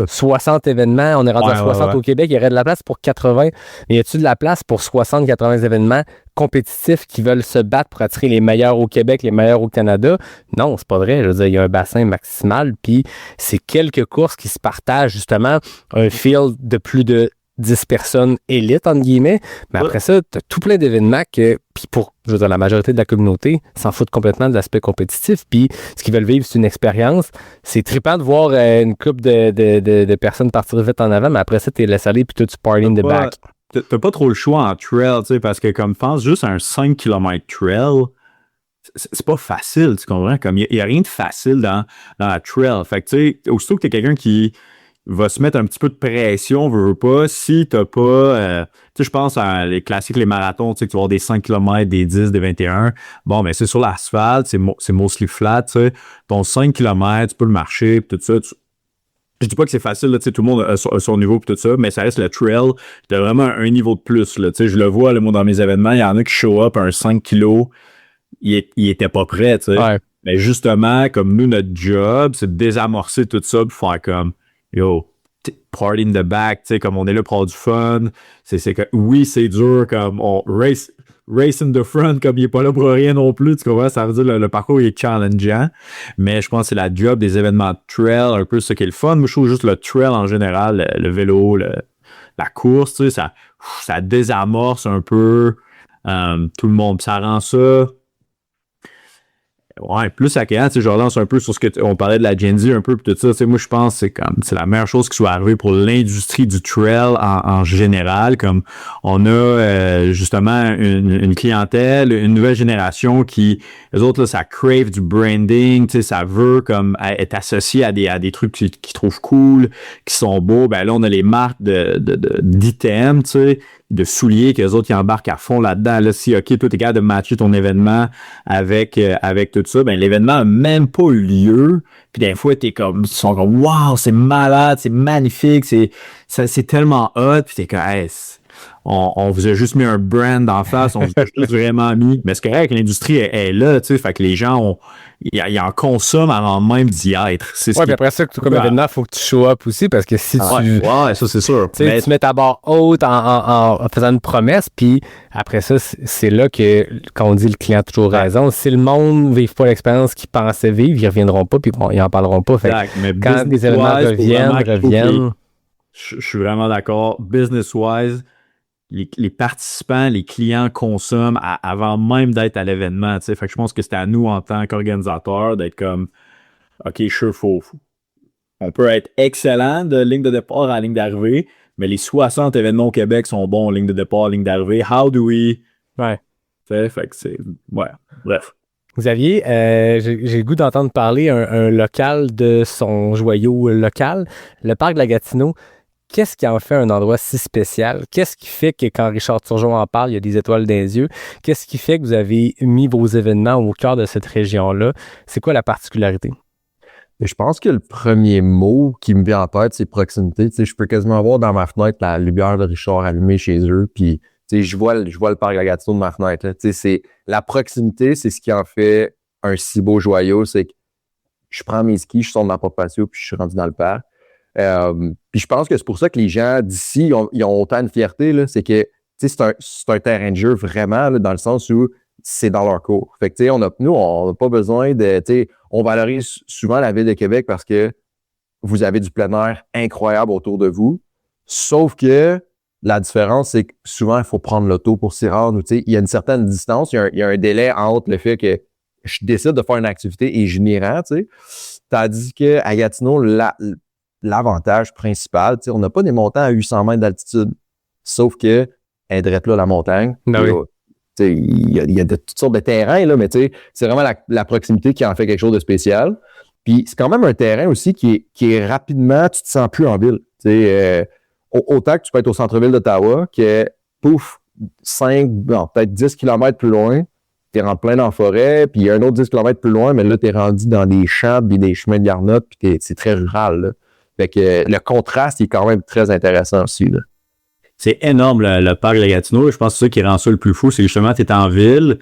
Speaker 6: 60 événements. On est rendu à 60 au Québec. Il y aurait de la place pour 80. Mais y a-t-il de la place pour 60-80 événements compétitifs qui veulent se battre pour attirer les meilleurs au Québec, les meilleurs au Canada? Non, c'est pas vrai. Je veux dire, il y a un bassin maximal. Puis c'est quelques courses qui se partagent justement un field de plus de 10 personnes élites, entre guillemets. Mais après ça, tu as tout plein d'événements que, puis pour, je veux dire, la majorité de la communauté s'en foutent complètement de l'aspect compétitif. Puis ce qu'ils veulent vivre, c'est une expérience. C'est trippant de voir une couple de personnes partir vite en avant, mais après ça, tu es laissé aller, puis toi, tu party in the back.
Speaker 2: T'as pas trop le choix en trail, tu sais, parce que comme pense juste à un 5 km trail, c'est pas facile, tu comprends? Comme il y a rien de facile dans la trail. Fait que tu sais, aussitôt que t'es quelqu'un qui va se mettre un petit peu de pression, veut pas, si t'as pas, tu sais, je pense à les classiques, les marathons, tu sais, que tu vas avoir des 5 km, des 10, des 21, bon, ben c'est sur l'asphalte, c'est mostly flat, tu sais, ton 5 km, tu peux le marcher, pis tout ça, je dis pas que c'est facile, là, tu sais, tout le monde a son niveau pis tout ça, mais ça reste le trail, t'as vraiment un niveau de plus, là, tu sais, je le vois, là, moi, dans mes événements, il y en a qui show up un 5 kilos, il était pas prêt, tu sais,
Speaker 6: ouais.
Speaker 2: Mais justement, comme nous, notre job, c'est de désamorcer tout ça, puis faire comme, yo, party in the back, tu sais, comme on est là pour avoir du fun. C'est que, oui, c'est dur, comme on race in the front, comme il est pas là pour rien non plus, tu comprends? Ça veut dire le parcours il est challengeant, mais je pense que c'est la job des événements de trail, un peu ce qui est le fun. Moi, je trouve juste le trail en général, le vélo, la course, tu sais, ça désamorce un peu tout le monde. Ça rend ça plus accueillant. Tu sais, je relance un peu sur ce que on parlait de la Gen Z un peu pis tout ça. Tu sais, moi, je pense que c'est la meilleure chose qui soit arrivée pour l'industrie du trail en général. Comme on a justement une clientèle, une nouvelle génération qui, les autres, là, ça crave du branding, tu sais, ça veut comme être associé à des trucs qu'ils trouvent cool, qui sont beaux. Ben là, on a les marques d'items, tu sais, de souliers que les autres qui embarquent à fond là-dedans. Là, si, OK, toi, t'es capable de matcher ton événement avec tout ça, ben l'événement n'a même pas eu lieu. Puis des fois, ils sont comme, wow, c'est malade, c'est magnifique, c'est tellement hot. Puis t'es comme, hey, on vous a juste mis un brand en face, on vous a juste vraiment mis. Mais c'est correct, l'industrie est là, tu sais, fait que les gens ils en consomment avant même d'y être.
Speaker 6: Puis après ça, comme événement, il faut que tu show up aussi, parce que si
Speaker 2: ça c'est sûr.
Speaker 6: Tu mets ta barre haute en faisant une promesse, puis après ça, c'est là que, quand on dit le client a toujours raison, si le monde ne vive pas l'expérience qu'ils pensaient vivre, ils ne reviendront pas, puis ils n'en parleront pas. Fait
Speaker 2: mais
Speaker 6: quand les événements reviennent.
Speaker 2: Je suis vraiment d'accord. Business-wise, les participants, les clients consomment avant même d'être à l'événement. Fait que je pense que c'est à nous, en tant qu'organisateurs, d'être comme OK, sure, on peut être excellent de ligne de départ à ligne d'arrivée, mais les 60 événements au Québec sont bons ligne de départ, ligne d'arrivée. How do we... Fait que c'est... bref.
Speaker 6: Xavier, j'ai le goût d'entendre parler un local de son joyau local, le parc de la Gatineau. Qu'est-ce qui en fait un endroit si spécial? Qu'est-ce qui fait que quand Richard Turgeon en parle, il y a des étoiles dans les yeux? Qu'est-ce qui fait que vous avez mis vos événements au cœur de cette région-là? C'est quoi la particularité?
Speaker 1: Je pense que le premier mot qui me vient en tête, c'est proximité. Tu sais, je peux quasiment voir dans ma fenêtre la lumière de Richard allumée chez eux, puis tu sais, je vois le parc de la Gatineau de ma fenêtre. Tu sais, c'est la proximité, c'est ce qui en fait un si beau joyau. C'est que je prends mes skis, je sors de ma propre patio, puis je suis rendu dans le parc. Puis je pense que c'est pour ça que les gens d'ici ils ont autant de fierté, là. C'est que c'est un terrain de jeu vraiment, là, dans le sens où c'est dans leur cours. Fait que tu sais, on n'a pas besoin de, tu sais, on valorise souvent la ville de Québec parce que vous avez du plein air incroyable autour de vous. Sauf que la différence, c'est que souvent, il faut prendre l'auto pour s'y rendre. Tu sais, il y a une certaine distance, il y a un délai entre le fait que je décide de faire une activité et je m'y rends, tu sais. Tandis qu'à Gatineau, l'avantage principal, tu sais, on n'a pas des montants à 800 mètres d'altitude. Sauf que, elle est là, la montagne. Il y a toutes sortes de terrains, là, mais tu sais, c'est vraiment la proximité qui en fait quelque chose de spécial. Puis c'est quand même un terrain aussi qui est rapidement, tu te sens plus en ville. Tu sais, autant que tu peux être au centre-ville d'Ottawa, que pouf, 5, peut-être 10 km plus loin, t'es rendu plein dans la forêt, puis il y a un autre 10 km plus loin, mais là, t'es rendu dans des champs, puis des chemins de garnottes, puis c'est très rural, là. Fait que le contraste est quand même très intéressant aussi, là.
Speaker 2: C'est énorme, le parc de la Gatineau. Je pense que c'est ça qui rend ça le plus fou. C'est justement, tu es en ville.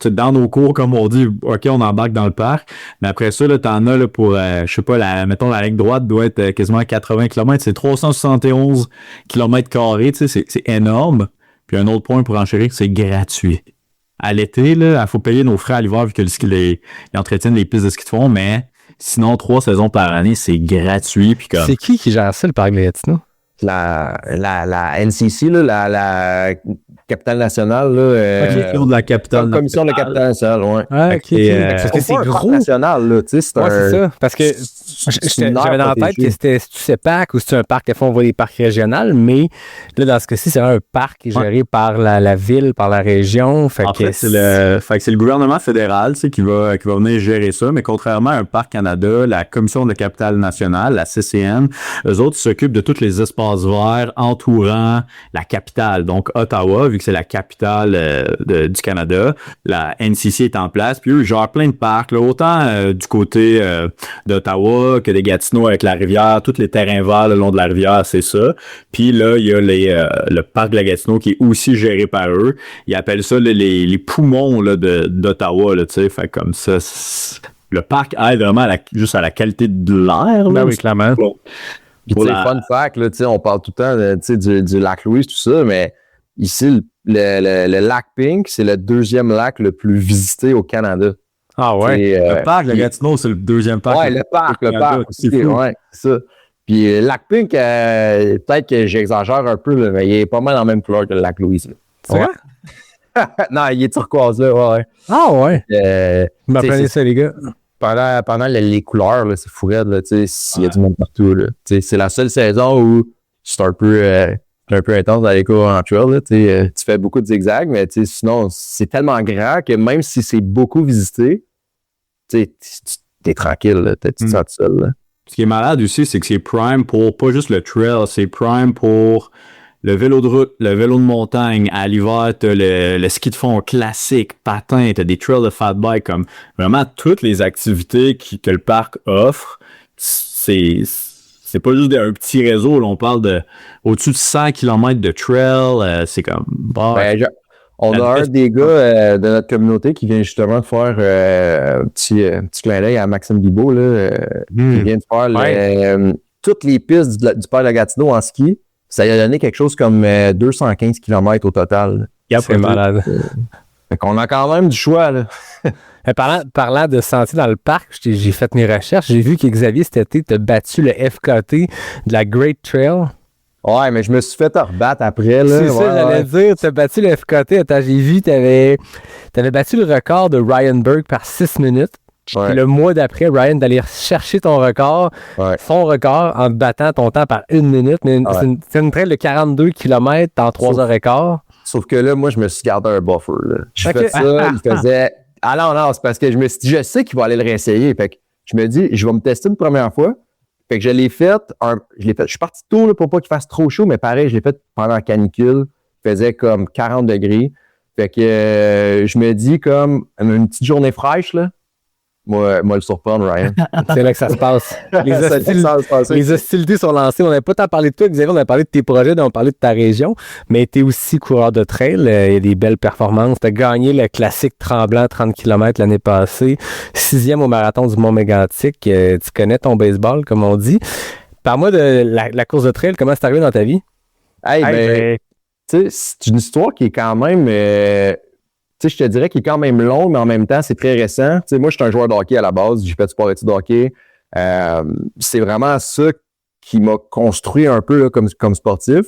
Speaker 2: Dans nos cours, comme on dit, OK, on embarque dans le parc. Mais après ça, tu en as là, pour, je sais pas, mettons, la ligne droite doit être quasiment 80 km. C'est 371 km². C'est énorme. Puis un autre point pour enchérir, c'est gratuit. À l'été, là, il faut payer nos frais à l'hiver vu que ils entretiennent les pistes de ski de fond. Mais sinon, 3 saisons par année, c'est gratuit. Puis
Speaker 6: C'est qui gère ça, le parc de la Gatineau?
Speaker 1: La NCC, là, la capitale nationale, là.
Speaker 2: Commission de la capitale.
Speaker 1: Commission de la capitale nationale, ouais.
Speaker 6: Ah, OK. Parce que c'est gros.
Speaker 1: National, là, tu sais,
Speaker 6: c'est ça. Parce que j'avais dans la tête que c'était CEPAC ou c'est un parc, des fois on voit des parcs régionaux, mais là, dans ce cas-ci, c'est un parc qui est géré par la ville, par la région. Fait que
Speaker 2: c'est le gouvernement fédéral, tu sais, qui va venir gérer ça, mais contrairement à un parc Canada, la Commission de la capitale nationale, la CCN, eux autres s'occupent de tous les espaces verts entourant la capitale, donc Ottawa, vu que c'est la capitale du Canada. La NCC est en place, puis eux, ils gèrent plein de parcs, là, autant du côté d'Ottawa que des Gatineau avec la rivière, tous les terrains verts le long de la rivière, c'est ça. Puis là, il y a le parc de la Gatineau qui est aussi géré par eux. Ils appellent ça les poumons là, d'Ottawa, tu sais, fait comme ça. Le parc aide vraiment juste à la qualité de l'air.
Speaker 6: Ben oui, clairement.
Speaker 1: Puis, tu sais, fun fact, là, on parle tout le temps du lac Louise, tout ça, mais ici, le lac Pink, c'est le deuxième lac le plus visité au Canada.
Speaker 2: Ah ouais? Le parc, le Gatineau, c'est le deuxième parc.
Speaker 1: Ouais, le parc aussi. Ouais, c'est ça. Puis lac Pink, peut-être que j'exagère un peu, là, mais il est pas mal dans la même couleur que le lac Louise.
Speaker 6: C'est vrai?
Speaker 1: Non, il est turquoise, là, ouais.
Speaker 6: Ah ouais? Vous m'apprenez ça, les gars.
Speaker 1: Pendant les couleurs, là, c'est fou raide, là, tu sais, il y a du monde partout, là. Tu sais, c'est la seule saison où c'est un peu intense dans les cours en trail, là, tu fais beaucoup de zigzags, mais sinon, c'est tellement grand que même si c'est beaucoup visité, tu t'es tranquille, là, tu te sens tout seul, là.
Speaker 2: Ce qui est malade aussi, c'est que c'est prime pour pas juste le trail, c'est prime pour le vélo de route, le vélo de montagne. À l'hiver, t'as le ski de fond classique, patin, t'as des trails de fat bike, comme vraiment toutes les activités que le parc offre. C'est pas juste un petit réseau, là, on parle de au-dessus de 100 km de trail, c'est comme...
Speaker 1: on a un des gars de notre communauté qui vient justement de faire un petit clin d'œil à Maxime Guibault, là, qui vient de faire toutes les pistes du Père de Gatineau en ski. Ça lui a donné quelque chose comme 215 km au total.
Speaker 6: C'est malade.
Speaker 1: Fait qu'on a quand même du choix, là.
Speaker 6: Parlant de sentiers dans le parc, j'ai fait mes recherches. J'ai vu que Xavier, cet été, t'as battu le FKT de la Great Trail.
Speaker 1: Ouais, mais je me suis fait rebattre après, là.
Speaker 6: C'est ça, j'allais dire. T'as battu le FKT. Attends, j'ai vu, t'avais battu le record de Ryan Burke par 6 minutes.
Speaker 1: Ouais.
Speaker 6: Puis le mois d'après, Ryan, d'aller chercher ton record, son record, en te battant ton temps par 1 minute. Mais c'est une trail de 42 km en 3h15.
Speaker 1: Sauf que là, moi, je me suis gardé un buffer, là. J'ai fait ça, il faisait... Ah non, c'est parce que je me suis dit, je sais qu'il va aller le réessayer. Fait que je me dis, je vais me tester une première fois. Fait que je l'ai fait. Je suis parti tôt là, pour pas qu'il fasse trop chaud, mais pareil, je l'ai fait pendant la canicule. Il faisait comme 40 degrés. Fait que je me dis, comme une petite journée fraîche, là. Moi, le surprendre, Ryan.
Speaker 6: C'est là que ça se passe. Les hostilités sont lancées. On n'avait pas tant parlé de toi, Xavier. On a parlé de tes projets, on a parlé de ta région. Mais tu es aussi coureur de trail. Il y a des belles performances. Tu as gagné le classique Tremblant 30 km l'année passée. 6e au marathon du Mont-Mégantic. Tu connais ton baseball, comme on dit. Parle-moi de la course de trail. Comment c'est arrivé dans ta vie?
Speaker 1: Tu sais, c'est une histoire qui est quand même... tu sais, je te dirais qu'il est quand même long, mais en même temps, c'est très récent. Tu sais, moi, je suis un joueur de hockey à la base. J'ai fait du sport-études de hockey. C'est vraiment ça qui m'a construit un peu là, comme sportif.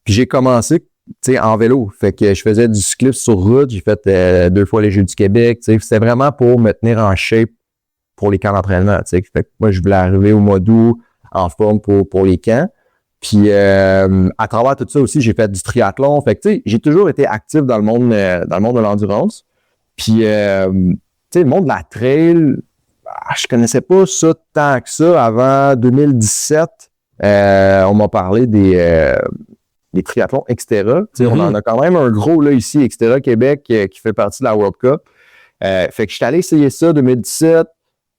Speaker 1: Puis j'ai commencé, tu sais, en vélo. Fait que je faisais du cyclisme sur route. J'ai fait 2 fois les Jeux du Québec. Tu sais, c'était vraiment pour me tenir en shape pour les camps d'entraînement. Tu sais, fait que moi, je voulais arriver au mois d'août en forme pour les camps. Puis à travers tout ça aussi, j'ai fait du triathlon. Fait que tu sais, j'ai toujours été actif dans le monde de l'endurance. Puis tu sais, le monde de la trail, je connaissais pas ça tant que ça avant 2017. On m'a parlé des triathlons Xterra. Tu sais, on en a quand même un gros là ici, Xterra Québec, qui fait partie de la World Cup. Fait que je suis allé essayer ça 2017.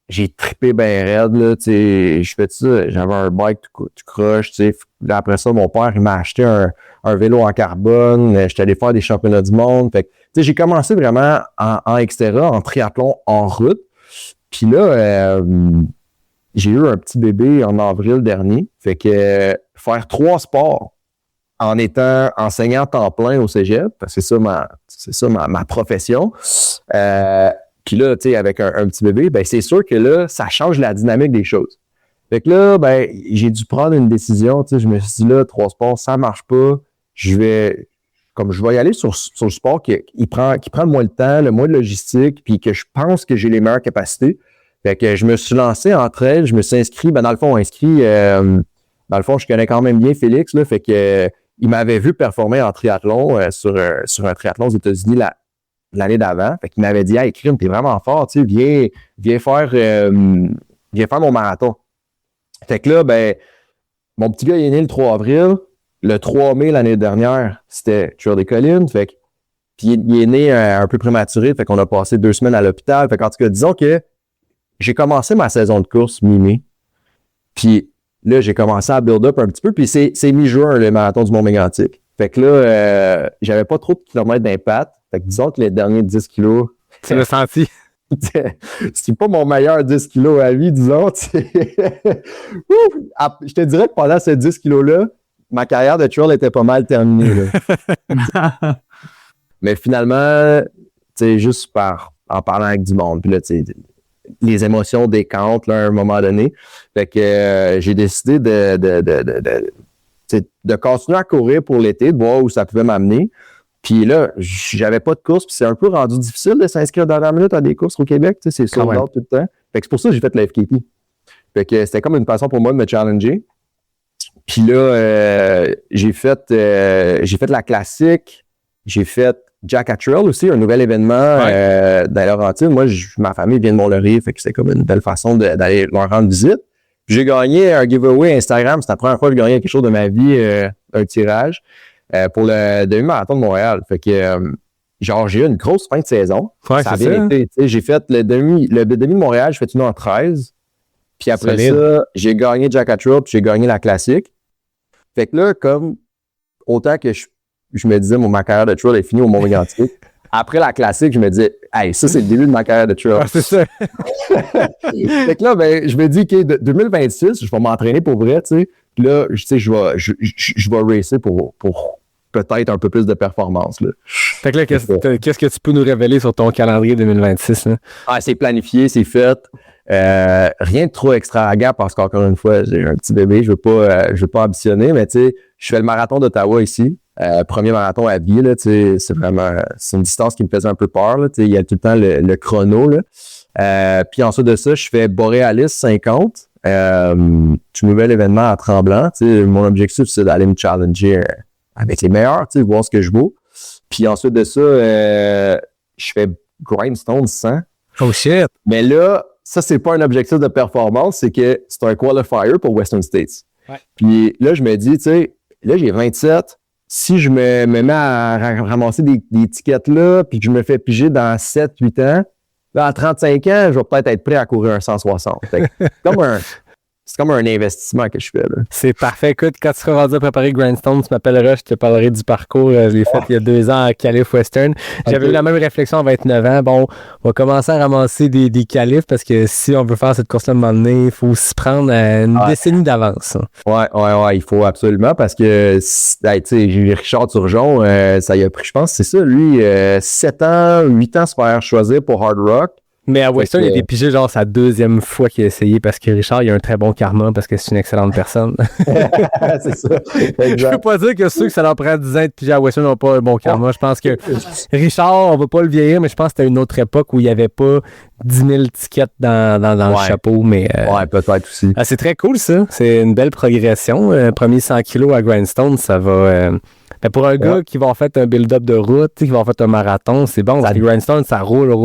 Speaker 1: J'ai trippé bien raide, là, tu sais, je fais ça, j'avais un bike tout croche, tu sais. Là, après ça, mon père, il m'a acheté un vélo en carbone, j'étais allé faire des championnats du monde, fait que, tu sais, j'ai commencé vraiment en Xterra, en triathlon, en route. Puis là, j'ai eu un petit bébé en avril dernier, fait que faire 3 sports en étant enseignant temps plein au cégep, parce que c'est ça ma profession, puis là, tu sais, avec un petit bébé, ben c'est sûr que là, ça change la dynamique des choses. Fait que là, ben, j'ai dû prendre une décision. Tu sais, je me suis dit là, 3 sports, ça marche pas. Je vais y aller sur le sport qui prend le moins de temps, le moins de logistique, puis que je pense que j'ai les meilleures capacités. Fait que je me suis lancé entre elles, je me suis inscrit, ben dans le fond, je connais quand même bien Félix, là, fait que il m'avait vu performer en triathlon sur un triathlon aux États-Unis l'année d'avant. Fait qu'il m'avait dit, hey, Crime, t'es vraiment fort, tu sais, viens faire mon marathon. Fait que là, ben, mon petit gars, il est né le 3 avril. Le 3 mai l'année dernière, c'était Trail des Collines. Fait que, puis il est né un peu prématuré. Fait qu'on a passé 2 semaines à l'hôpital. Fait qu'en tout cas, disons que j'ai commencé ma saison de course mi-mai. Puis là, j'ai commencé à build up un petit peu. Puis c'est mi-juin, le marathon du Mont-Mégantic. Fait que là, j'avais pas trop de kilomètres d'impact. Fait que disons que les derniers 10 kilos...
Speaker 6: Tu l'as senti?
Speaker 1: c'est pas mon meilleur 10 kilos à vie, disons. Je te dirais que pendant ces 10 kilos-là, ma carrière de trail était pas mal terminée. Là. Mais finalement, juste en parlant avec du monde, puis là, les émotions décantent là, à un moment donné. Fait que j'ai décidé de continuer à courir pour l'été, de voir où ça pouvait m'amener. Puis là, j'avais pas de course, puis c'est un peu rendu difficile de s'inscrire dans la minute à des courses au Québec, c'est sold out tout le temps. Fait que c'est pour ça que j'ai fait le FKT. Fait que c'était comme une façon pour moi de me challenger. Puis là, j'ai fait la classique, j'ai fait Jack at Trail aussi, un nouvel événement dans Laurentides. Moi, ma famille vient de Mont-Laurier, fait que c'était comme une belle façon d'aller leur rendre visite. Puis j'ai gagné un giveaway Instagram, c'est la première fois que je gagnais quelque chose de ma vie, un tirage. Pour le demi-marathon de Montréal. Fait que, j'ai eu une grosse fin de saison.
Speaker 6: Ouais,
Speaker 1: ça a bien été. J'ai fait le demi de Montréal, j'ai fait une en 13. Puis après ça, j'ai gagné Jack at Trail, puis j'ai gagné la classique. Fait que là, comme autant que je me disais, ma carrière de trail est finie au Mont-Mégantic, après la classique, je me disais, hey, ça, c'est le début de ma carrière de trail.
Speaker 6: Ah, c'est ça.
Speaker 1: Fait que là, je me dis, OK, 2026, je vais m'entraîner pour vrai, tu sais. Puis là, je vais racer pour peut-être un peu plus de performance. Là.
Speaker 6: Fait que là, qu'est-ce que tu peux nous révéler sur ton calendrier 2026? Là?
Speaker 1: C'est planifié, c'est fait. Rien de trop extravagant parce qu'encore une fois, j'ai un petit bébé, je veux pas ambitionner, mais tu sais, je fais le marathon d'Ottawa ici. Premier marathon à vie, là, c'est une distance qui me faisait un peu peur. Là, il y a tout le temps le chrono. Là. Puis ensuite de ça, je fais Borealis 50. Tout nouvel événement à Tremblant. Mon objectif, c'est d'aller me challenger avec les meilleurs, voir ce que je vaux. Puis ensuite de ça, je fais Grindstone 100.
Speaker 6: Oh shit!
Speaker 1: Mais là, ça, c'est pas un objectif de performance, c'est que c'est un qualifier pour Western States.
Speaker 6: Ouais.
Speaker 1: Puis là, je me dis, là, j'ai 27. Si je me mets à ramasser des tickets là, puis que je me fais piger dans 7-8 ans, là, à 35 ans, je vais peut-être être prêt à courir un 160. Fait que c'est comme un investissement que je fais. Là.
Speaker 6: C'est parfait. Écoute, quand tu seras rendu à préparer Grindstone, tu m'appelleras, je te parlerai du parcours. Je l'ai fait il y a 2 ans à Calif Western. J'avais eu la même réflexion à 29 ans. Bon, on va commencer à ramasser des qualifs parce que si on veut faire cette course-là à un moment donné, il faut s'y prendre une décennie d'avance.
Speaker 1: Ouais, il faut absolument parce que, j'ai eu Richard Turgeon, ça y a pris, je pense, c'est ça, lui, 7 ans, 8 ans se faire choisir pour Hard Rock.
Speaker 6: Mais à Western, il a pigé genre sa 2e fois qu'il a essayé parce que Richard, il a un très bon karma parce que c'est une excellente personne.
Speaker 1: C'est ça. Exact.
Speaker 6: Je peux pas dire que ceux que ça leur prend 10 ans de piger à Western n'ont pas un bon karma. Je pense que Richard, on va pas le vieillir, mais je pense que c'était une autre époque où il n'y avait pas 10 000 tickets dans le chapeau. Mais,
Speaker 1: ouais, peut-être aussi.
Speaker 6: C'est très cool ça. C'est une belle progression. Premier 100 kilos à Grindstone, ça va... Mais pour un gars qui va en fait un build-up de route, qui va en fait un marathon, c'est bon. Parce que Grindstone, ça roule.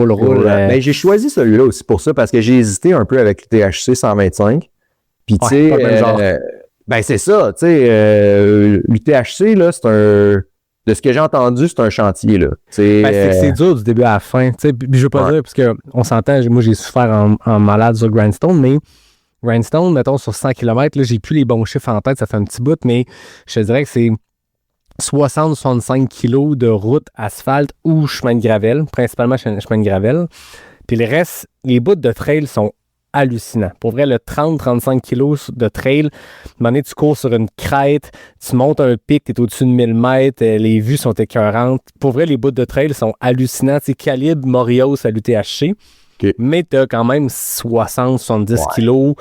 Speaker 1: Ben, j'ai choisi celui-là aussi pour ça, parce que j'ai hésité un peu avec l'UTHC 125. Puis, tu sais, ben, c'est ça. Tu sais, l'UTHC, là, c'est un... De ce que j'ai entendu, c'est un chantier, là.
Speaker 6: C'est dur du début à la fin. Tu sais, je veux pas dire, parce qu'on s'entend, moi, j'ai souffert en malade sur Grindstone, mais Grindstone, mettons, sur 100 km, là, j'ai plus les bons chiffres en tête, ça fait un petit bout, mais je te dirais que c'est 60-65 kilos de route asphalte ou chemin de gravel, principalement chemin de gravel. Puis le reste, les bouts de trail sont hallucinants. Pour vrai, le 30-35 kilos de trail, à un moment donné, tu cours sur une crête, tu montes un pic, tu es au-dessus de 1000 mètres, les vues sont écœurantes. Pour vrai, les bouts de trail sont hallucinants. C'est calibre Morios à l'UTHC, mais tu as quand même 60-70 kilos.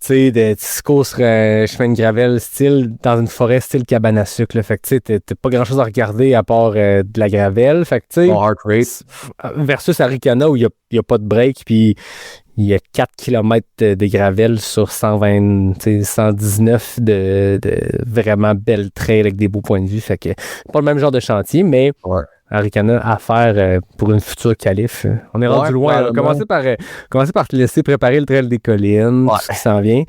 Speaker 6: Tu sais, tu cours sur un chemin de gravel style, dans une forêt style cabane à sucre. Là. Fait que tu sais, t'as pas grand chose à regarder à part de la gravel. Fait que tu sais,
Speaker 1: heart rate.
Speaker 6: Versus Arikana où il y a pas de break, puis il y a 4 km de gravel sur 119 de vraiment belles trails avec des beaux points de vue. Fait que pas le même genre de chantier, mais Arikana à faire pour une future qualif. On est rendu loin. Commencez par te laisser préparer le trail des collines, tout ce qui s'en vient.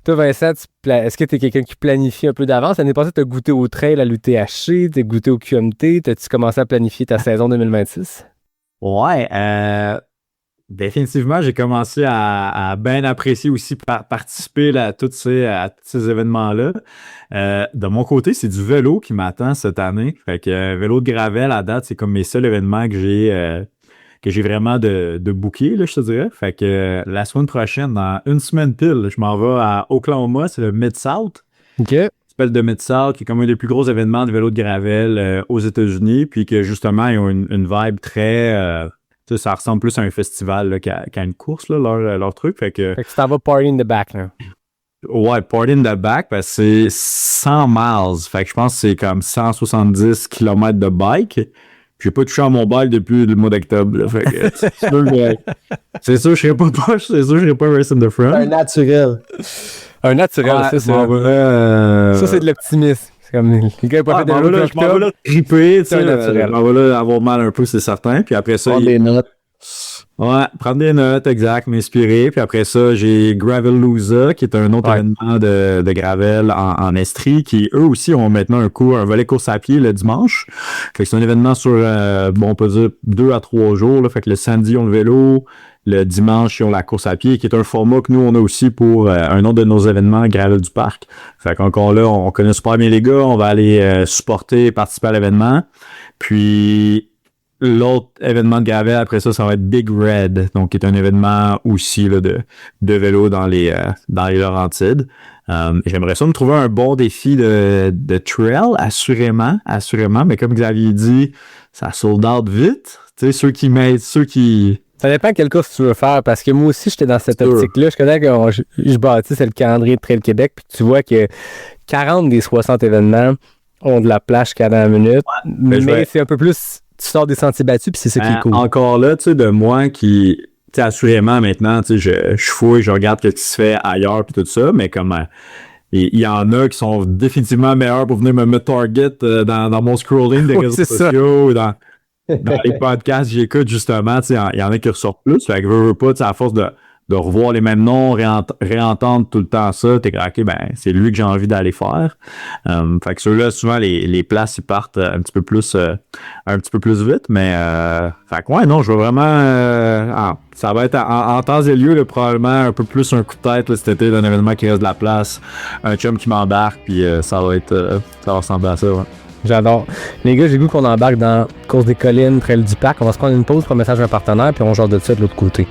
Speaker 6: Toi, Vincent, est-ce que tu es quelqu'un qui planifie un peu d'avance? L'année passée, tu as goûté au trail à l'UTHC, tu as goûté au QMT. As-tu commencé à planifier ta saison 2026?
Speaker 2: Ouais, définitivement, j'ai commencé à bien apprécier aussi participer à tous ces événements-là. De mon côté, c'est du vélo qui m'attend cette année. Fait que vélo de gravel à date, c'est comme mes seuls événements que j'ai vraiment de booker, là, je te dirais. Fait que la semaine prochaine, dans une semaine pile, je m'en vais à Oklahoma, c'est le Mid-South.
Speaker 6: OK.
Speaker 2: Ça s'appelle le Mid-South, qui est comme un des plus gros événements de vélo de gravel aux États-Unis, puis que justement, ils ont une vibe très... ça ressemble plus à un festival là, qu'à une course, là, leur truc. Fait que
Speaker 6: tu t'en vas party in the back, là.
Speaker 2: Ouais, party in the back, parce que c'est 100 miles. Fait que je pense que c'est comme 170 km de bike. J'ai pas touché à mon bike depuis le mois d'octobre. Là. Fait que c'est sûr, je serais pas poche. C'est sûr, je serais pas race in the front.
Speaker 1: Un naturel.
Speaker 6: Un naturel,
Speaker 2: Ouais,
Speaker 6: c'est ça. Ça, c'est de l'optimisme. C'est comme les gars pas fait de vélo
Speaker 2: je m'en vais là triper, tu sais.
Speaker 6: un naturel.
Speaker 2: Je m'en vais là avoir mal un peu, c'est certain. Puis après ça,
Speaker 1: Prendre des notes.
Speaker 2: Ouais, prendre des notes, exact, m'inspirer. Puis après ça, j'ai Gravelooza, qui est un autre événement de gravel en Estrie, qui eux aussi ont maintenant un volet course à pied le dimanche. Fait que c'est un événement sur, on peut dire 2 à 3 jours. Là. Fait que le samedi, ils ont le vélo. Le dimanche, ils ont la course à pied, qui est un format que nous, on a aussi pour un autre de nos événements, Gravel du Parc. Fait qu'encore là, on connaît super bien les gars. On va aller supporter, participer à l'événement. Puis... l'autre événement de gravel, après ça va être Big Red, donc qui est un événement aussi là, de vélo dans les Laurentides. J'aimerais ça me trouver un bon défi de trail, assurément, mais comme Xavier dit, ça sold out vite. Tu sais, ceux qui m'aident,
Speaker 6: Ça dépend quelle course tu veux faire, parce que moi aussi, j'étais dans cette optique-là. Je connais que je bâtis, c'est le calendrier de Trail Québec, puis tu vois que 40 des 60 événements ont de la plage jusqu'à la minute, mais c'est un peu plus... Tu sors des sentiers battus, puis c'est ça qui est cool.
Speaker 2: Encore là, tu sais, de moi qui... Tu sais, assurément, maintenant, tu sais, je fouille, je regarde ce qui se fait ailleurs, puis tout ça, mais comme... il y en a qui sont définitivement meilleurs pour venir me mettre target dans mon scrolling des réseaux sociaux, dans les podcasts que j'écoute, justement, tu sais, il y en a qui ressortent plus. Fait que veux pas, tu sais, à force de revoir les mêmes noms, réentendre tout le temps ça, t'es comme, OK, ben, c'est lui que j'ai envie d'aller faire. Fait que ceux-là, souvent, les places, ils partent un petit peu plus vite, mais, fait que ouais, non, je veux vraiment, ça va être en temps et lieu, là, probablement un peu plus un coup de tête, là, cet été, d'un événement qui reste de la place, un chum qui m'embarque, puis ça va ressembler à ça, ouais.
Speaker 6: J'adore. Les gars, j'ai le goût qu'on embarque dans Course des Collines, Trail du Parc. On va se prendre une pause pour un message d'un partenaire, puis on genre de ça de l'autre côté.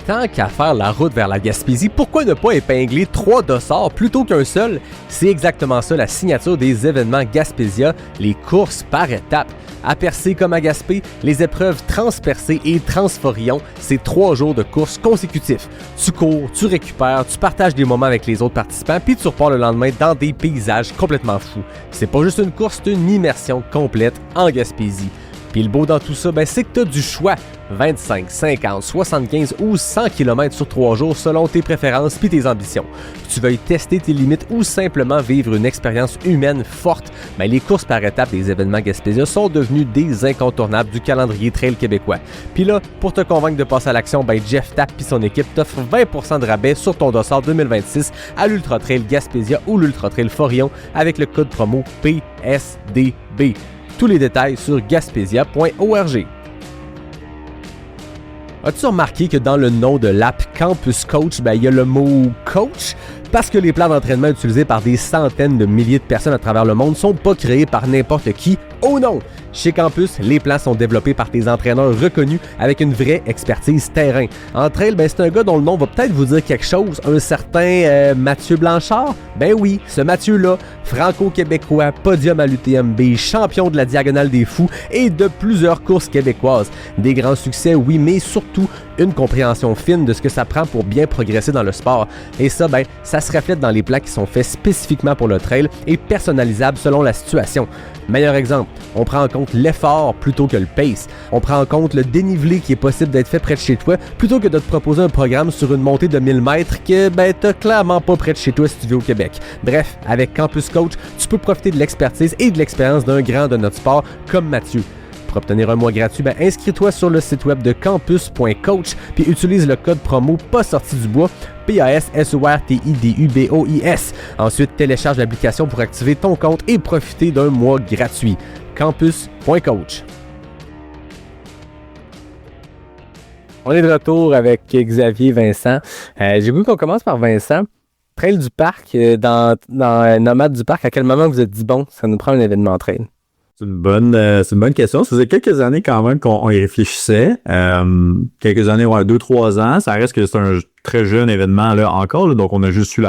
Speaker 6: Tant qu'à faire la route vers la Gaspésie, pourquoi ne pas épingler 3 dossards plutôt qu'un seul? C'est exactement ça la signature des événements Gaspésia, les courses par étapes. À Percé comme à Gaspé, les épreuves Transpercé et Transforion, c'est 3 jours de courses consécutifs. Tu cours, tu récupères, tu partages des moments avec les autres participants, puis tu repars le lendemain dans des paysages complètement fous. C'est pas juste une course, c'est une immersion complète en Gaspésie. Puis le beau dans tout ça, c'est que tu as du choix. 25, 50, 75 ou 100 km sur 3 jours selon tes préférences puis tes ambitions. Que tu veuilles tester tes limites ou simplement vivre une expérience humaine forte, les courses par étapes des événements Gaspésia sont devenues des incontournables du calendrier trail québécois. Puis là, pour te convaincre de passer à l'action, Jeff Tapp et son équipe t'offrent 20% de rabais sur ton dossard 2026 à l'Ultra Trail Gaspésia ou l'Ultra Trail Forion avec le code promo PSDB. Tous les détails sur gaspésia.org. As-tu remarqué que dans le nom de l'app Campus Coach, il y a le mot « coach » parce que les plans d'entraînement utilisés par des centaines de milliers de personnes à travers le monde ne sont pas créés par n'importe qui. Oh non! Chez Campus, les plans sont développés par des entraîneurs reconnus avec une vraie expertise terrain. Entre elles, c'est un gars dont le nom va peut-être vous dire quelque chose, un certain Mathieu Blanchard. Ben oui, ce Mathieu-là, franco-québécois, podium à l'UTMB, champion de la Diagonale des Fous et de plusieurs courses québécoises. Des grands succès, oui, mais surtout une compréhension fine de ce que ça prend pour bien progresser dans le sport. Et ça, ça se reflète dans les plans qui sont faits spécifiquement pour le trail et personnalisables selon la situation. Meilleur exemple, on prend en compte l'effort plutôt que le pace. On prend en compte le dénivelé qui est possible d'être fait près de chez toi plutôt que de te proposer un programme sur une montée de 1000 mètres que t'as clairement pas près de chez toi si tu vis au Québec. Bref, avec Campus Coach, tu peux profiter de l'expertise et de l'expérience d'un grand de notre sport comme Mathieu. Pour obtenir un mois gratuit, inscris-toi sur le site web de campus.coach puis utilise le code promo pas sorti du bois PASSORTIDUBOIS. Ensuite, télécharge l'application pour activer ton compte et profiter d'un mois gratuit. Campus.coach. On est de retour avec Xavier Vincent. J'ai voulu qu'on commence par Vincent. Trail du Parc, dans Nomade du Parc, à quel moment vous êtes dit, bon, ça nous prend un événement trail?
Speaker 2: C'est une bonne question. Ça faisait quelques années quand même qu'on y réfléchissait. Quelques années, 2-3 ans. Ça reste que c'est un très jeune événement là encore. Là. Donc, on a juste eu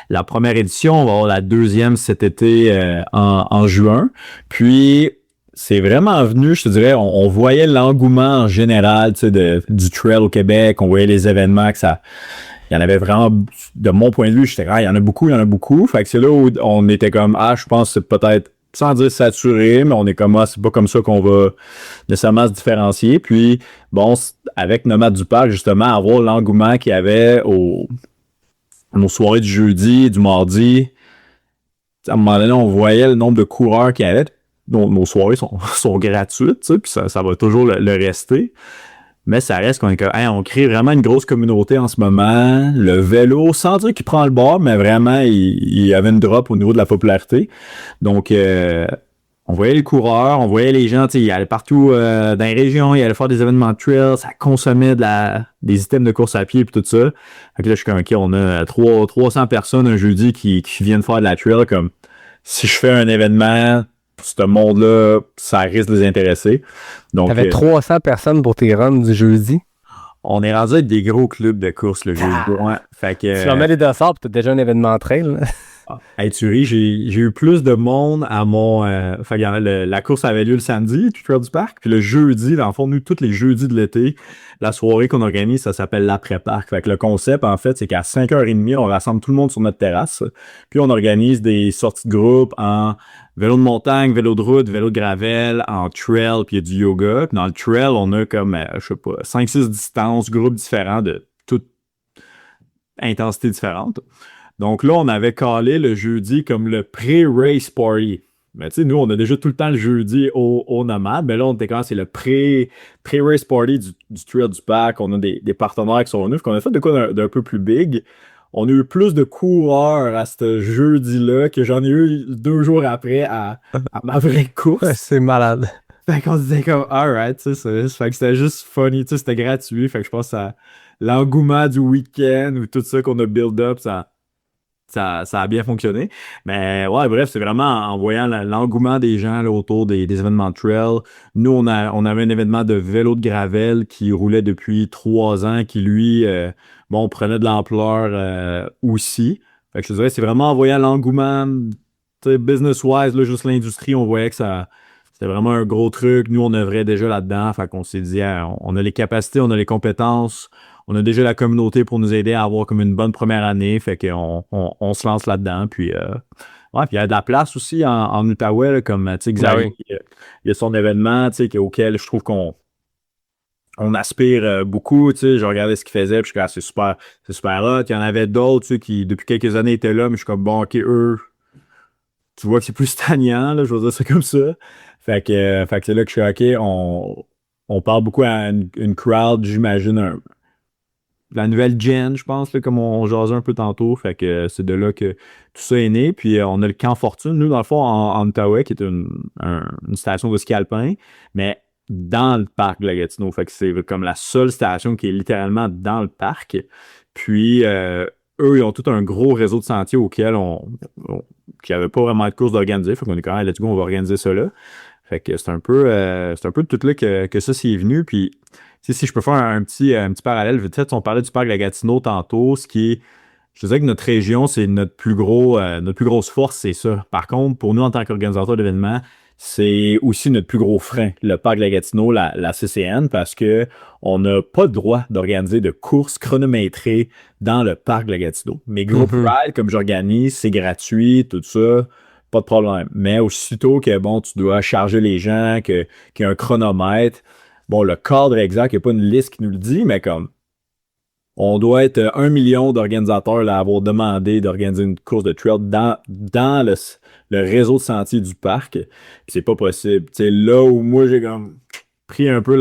Speaker 2: la première édition. On va avoir la deuxième cet été en juin. Puis, c'est vraiment venu, je te dirais, on voyait l'engouement en général du trail au Québec. On voyait les événements que ça... Il y en avait vraiment, de mon point de vue, j'étais il y en a beaucoup. Fait que c'est là où on était comme, je pense que c'est peut-être, sans dire saturé, mais on est comme, c'est pas comme ça qu'on va nécessairement se différencier. Puis, bon, avec Nomade du Parc, justement, avoir l'engouement qu'il y avait nos soirées du jeudi, du mardi, à un moment donné, on voyait le nombre de coureurs qu'il y avait. Nos soirées sont gratuites, tu sais, puis ça va toujours le rester. Mais ça reste qu'on est comme, on crée vraiment une grosse communauté en ce moment. Le vélo, sans dire qu'il prend le bord, mais vraiment, il y avait une drop au niveau de la popularité. Donc, on voyait les coureurs, on voyait les gens, tu sais, ils allaient partout dans les régions, ils allaient faire des événements de trail, ça consommait des items de course à pied et tout ça. Fait que là, je suis comme, OK, on a 300 personnes un jeudi qui viennent faire de la trail. Comme, si je fais un événement... ce monde-là, ça risque de les intéresser. Donc,
Speaker 6: t'avais 300 personnes pour tes runs du jeudi?
Speaker 2: On est rendu avec des gros clubs de course le jeudi. Ouais. Fait que,
Speaker 6: tu en mets les dossards, puis t'as déjà un événement trail.
Speaker 2: Hey, tu ris, j'ai eu plus de monde à mon... fait que la course avait lieu le samedi, du Trail du Parc, puis le jeudi, dans le fond, nous, tous les jeudis de l'été, la soirée qu'on organise, ça s'appelle l'après-parc. Fait que le concept, en fait, c'est qu'à 5h30, on rassemble tout le monde sur notre terrasse, puis on organise des sorties de groupe en vélo de montagne, vélo de route, vélo de gravel, en trail, puis il y a du yoga. Puis dans le trail, on a comme, je sais pas, 5-6 distances, groupes différents de toute intensité différente. Donc là, on avait calé le jeudi comme le pré-race party. Mais tu sais, nous, on a déjà tout le temps le jeudi au Nomade, mais là, on était quand c'est le pré-race party du Trail du Parc. On a des partenaires qui sont venus, qu'on a fait de quoi d'un peu plus big. On a eu plus de coureurs à ce jeudi-là que j'en ai eu 2 jours après à ma vraie course.
Speaker 6: Ouais, c'est malade.
Speaker 2: Fait qu'on se disait comme, alright, tu sais, fait que c'était juste funny, tu sais, c'était gratuit. Fait que je pense que l'engouement du week-end ou tout ça qu'on a build up, ça a bien fonctionné. Mais ouais, bref, c'est vraiment en voyant l'engouement des gens là, autour des événements de trail. Nous, on avait un événement de vélo de gravel qui roulait depuis 3 ans, qui lui, prenait de l'ampleur aussi. Fait que je te dirais, c'est vraiment en voyant l'engouement, tu sais, business-wise, là, juste l'industrie, on voyait que c'était vraiment un gros truc. Nous, on œuvrait déjà là-dedans. Fait qu'on s'est dit, on a les capacités, on a les compétences. On a déjà la communauté pour nous aider à avoir comme une bonne première année. Fait qu'on on se lance là-dedans. Puis, puis il y a de la place aussi en Outaouais, là, comme, tu sais, Xavier, il y a son événement, tu sais, auquel je trouve qu'on aspire beaucoup, tu sais. Je regardais ce qu'il faisait, puis je suis comme, c'est super hot. Il y en avait d'autres, tu sais, qui, depuis quelques années, étaient là, mais je suis comme, bon, OK, eux, tu vois que c'est plus stagnant, là, je veux dire, c'est comme ça. Fait que c'est là que je suis, OK, on parle beaucoup à une crowd, j'imagine, la nouvelle gen, je pense, là, comme on jasait un peu tantôt. Fait que c'est de là que tout ça est né. Puis on a le Camp Fortune, nous, dans le fond, en Outaouais, qui est une station de ski alpin, mais dans le parc de la Gatineau. Fait que c'est comme la seule station qui est littéralement dans le parc. Puis eux, ils ont tout un gros réseau de sentiers auquel qui n'avait pas vraiment de course d'organiser. Fait qu'on est quand même, let's go, on va organiser ça là. Fait que c'est un peu de tout là que ça s'est venu. Puis si je peux faire un petit parallèle, peut-être on parlait du parc de la Gatineau tantôt, ce qui est, je dirais que notre région, c'est notre plus grosse force, c'est ça. Par contre, pour nous, en tant qu'organisateur d'événements, c'est aussi notre plus gros frein, le parc de la Gatineau, la CCN, parce que on n'a pas le droit d'organiser de courses chronométrées dans le parc de la Gatineau. Mes groupes ride, comme j'organise, c'est gratuit, tout ça, pas de problème. Mais aussitôt que, tu dois charger les gens, qu'il y a un chronomètre, le cadre exact, il n'y a pas une liste qui nous le dit, mais comme on doit être 1 million d'organisateurs à avoir demandé d'organiser une course de trail dans le réseau de sentiers du parc. Puis c'est pas possible. C'est là où moi j'ai comme pris un peu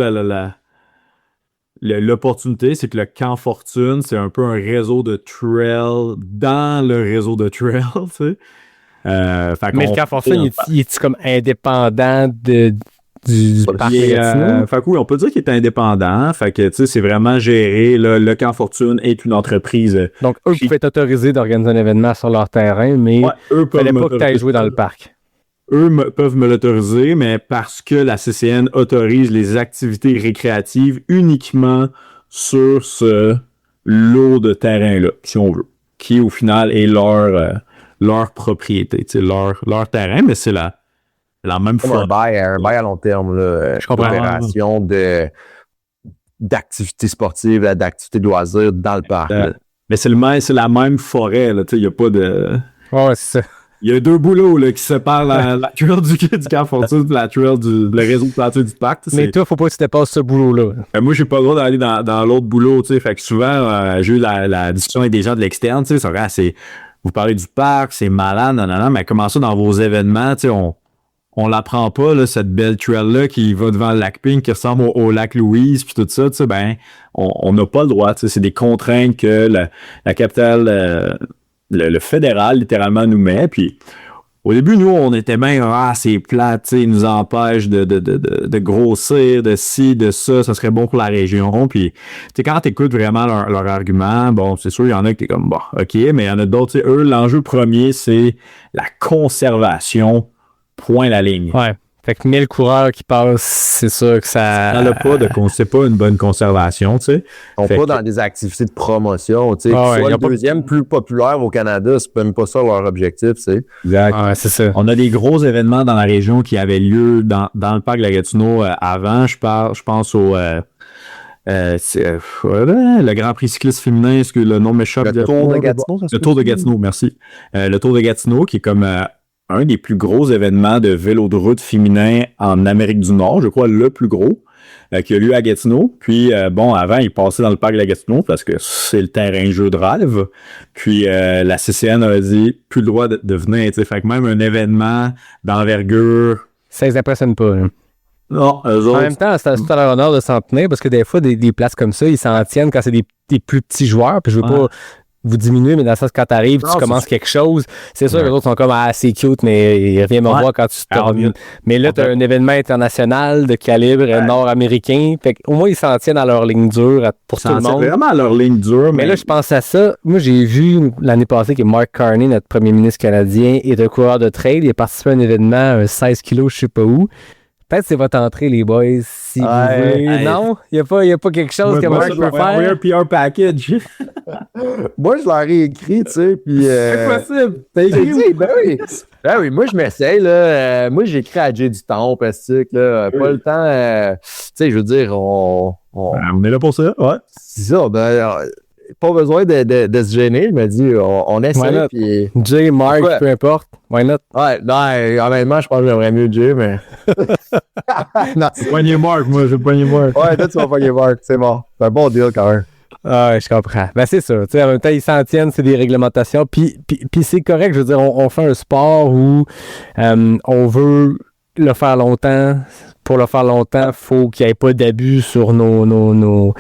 Speaker 2: l'opportunité, c'est que le Camp Fortune, c'est un peu un réseau de trail dans le réseau de trail, tu sais.
Speaker 6: Mais le Camp Fortune, il est comme indépendant du parc Gatineau?
Speaker 2: Fait que oui, on peut dire qu'il est indépendant. Fait que, tu sais, c'est vraiment géré. Là, le Camp Fortune est une entreprise.
Speaker 6: Donc, eux pouvaient t'autoriser d'organiser un événement sur leur terrain, mais
Speaker 2: eux
Speaker 6: il fallait pas que tu ailles jouer dans le parc.
Speaker 2: peuvent me l'autoriser, mais parce que la CCN autorise les activités récréatives uniquement sur ce lot de terrain-là, si on veut, qui au final est leur propriété, leur terrain, mais c'est la même
Speaker 1: forme. Un bail à long terme, là. Je comprends. Opération d'activités sportives, d'activités de loisirs dans le parc.
Speaker 2: Mais c'est la même forêt, là, il n'y a pas de...
Speaker 6: Ouais, c'est ça.
Speaker 2: Il y a 2 boulots là, qui séparent la trail du Camp Fortune et la trail le réseau de planture du parc.
Speaker 6: Mais toi, faut pas que tu dépasses ce boulot-là.
Speaker 2: Moi, j'ai pas le droit d'aller dans l'autre boulot. Fait que souvent, j'ai eu la discussion avec des gens de l'externe. C'est vrai, vous parlez du parc, c'est malade, non, mais comment ça, dans vos événements, on l'apprend pas, là, cette belle trail-là qui va devant le lac Pink, qui ressemble au lac Louise, puis tout ça, on n'a pas le droit. C'est des contraintes que la capitale... Le fédéral, littéralement, nous met. Puis, au début, nous, on était bien, c'est plate, ils nous empêchent de grossir, de ci, de ça, ça serait bon pour la région. Puis, quand t'écoutes vraiment leur argument, bon, c'est sûr, il y en a qui t'es comme, bon, OK, mais il y en a d'autres, eux, l'enjeu premier, c'est la conservation, point la ligne.
Speaker 6: Ouais. Fait que 1000 coureurs qui passent, c'est sûr que ça...
Speaker 2: C'est pas une bonne conservation, tu sais.
Speaker 1: On pas dans des activités de promotion, tu sais. Le deuxième plus populaire au Canada, c'est même pas ça leur objectif, tu sais.
Speaker 2: Exact. Ouais, c'est ça. On a des gros événements dans la région qui avaient lieu dans le parc de la Gatineau avant. Je pense au... le Grand Prix cycliste féminin, est-ce que le nom m'échappe?
Speaker 1: Le Tour de Gatineau,
Speaker 2: Le Tour de Gatineau, merci. Le Tour de Gatineau, qui est comme... un des plus gros événements de vélo de route féminin en Amérique du Nord, je crois le plus gros, qui a lieu à Gatineau. Puis, avant, il passait dans le parc de la Gatineau parce que c'est le terrain de jeu de rêve. Puis, la CCN a dit, plus le droit de venir. T'sais. Fait que même un événement d'envergure...
Speaker 6: Ça les impressionne pas. Hein.
Speaker 2: Non, eux autres...
Speaker 6: En même temps, c'est tout à leur honneur de s'en tenir parce que des fois, des places comme ça, ils s'en tiennent quand c'est des plus petits joueurs. Puis, je veux pas... vous diminuez, mais dans le sens, quand t'arrives, tu commences quelque chose, c'est sûr que les autres sont comme, c'est cute, mais reviens me voir quand tu termines. Mais là, t'as un événement international de calibre nord-américain, fait qu'au moins, ils s'en tiennent à leur ligne dure pour tout le monde.
Speaker 2: C'est vraiment à leur ligne dure.
Speaker 6: Mais là, je pense à ça. Moi, j'ai vu l'année passée que Mark Carney, notre premier ministre canadien, est un coureur de trail. Il a participé à un événement, 16 kilos, je sais pas où. Peut-être c'est votre entrée, les boys, si vous voulez. Non? Il n'y a pas quelque chose que Mark peut faire?
Speaker 2: Un PR package.
Speaker 1: Moi, je leur ai écrit, tu sais, puis...
Speaker 2: C'est possible.
Speaker 1: T'as écrit? Ben oui, moi, je m'essaye, là. Moi, j'écris à Jay du temps, plastique, là. Pas le temps... tu sais, je veux dire, on
Speaker 2: est là pour ça, ouais.
Speaker 1: C'est ça, pas besoin de se gêner, il m'a dit, on essaie, puis...
Speaker 6: Jay, Mark, peu importe, why not?
Speaker 1: Ouais, non, honnêtement, je pense que j'aimerais mieux Jay, mais...
Speaker 2: Non, c'est poigné Mark, moi, j'ai poigné Mark.
Speaker 1: Ouais, toi, tu vas poigner Mark, c'est bon. C'est un bon deal, quand même.
Speaker 6: Ah, je comprends. Ben, c'est ça. Tu sais, en même temps, ils s'en tiennent, c'est des réglementations, puis c'est correct, je veux dire, on fait un sport où on veut le faire longtemps. Pour le faire longtemps, il faut qu'il n'y ait pas d'abus sur nos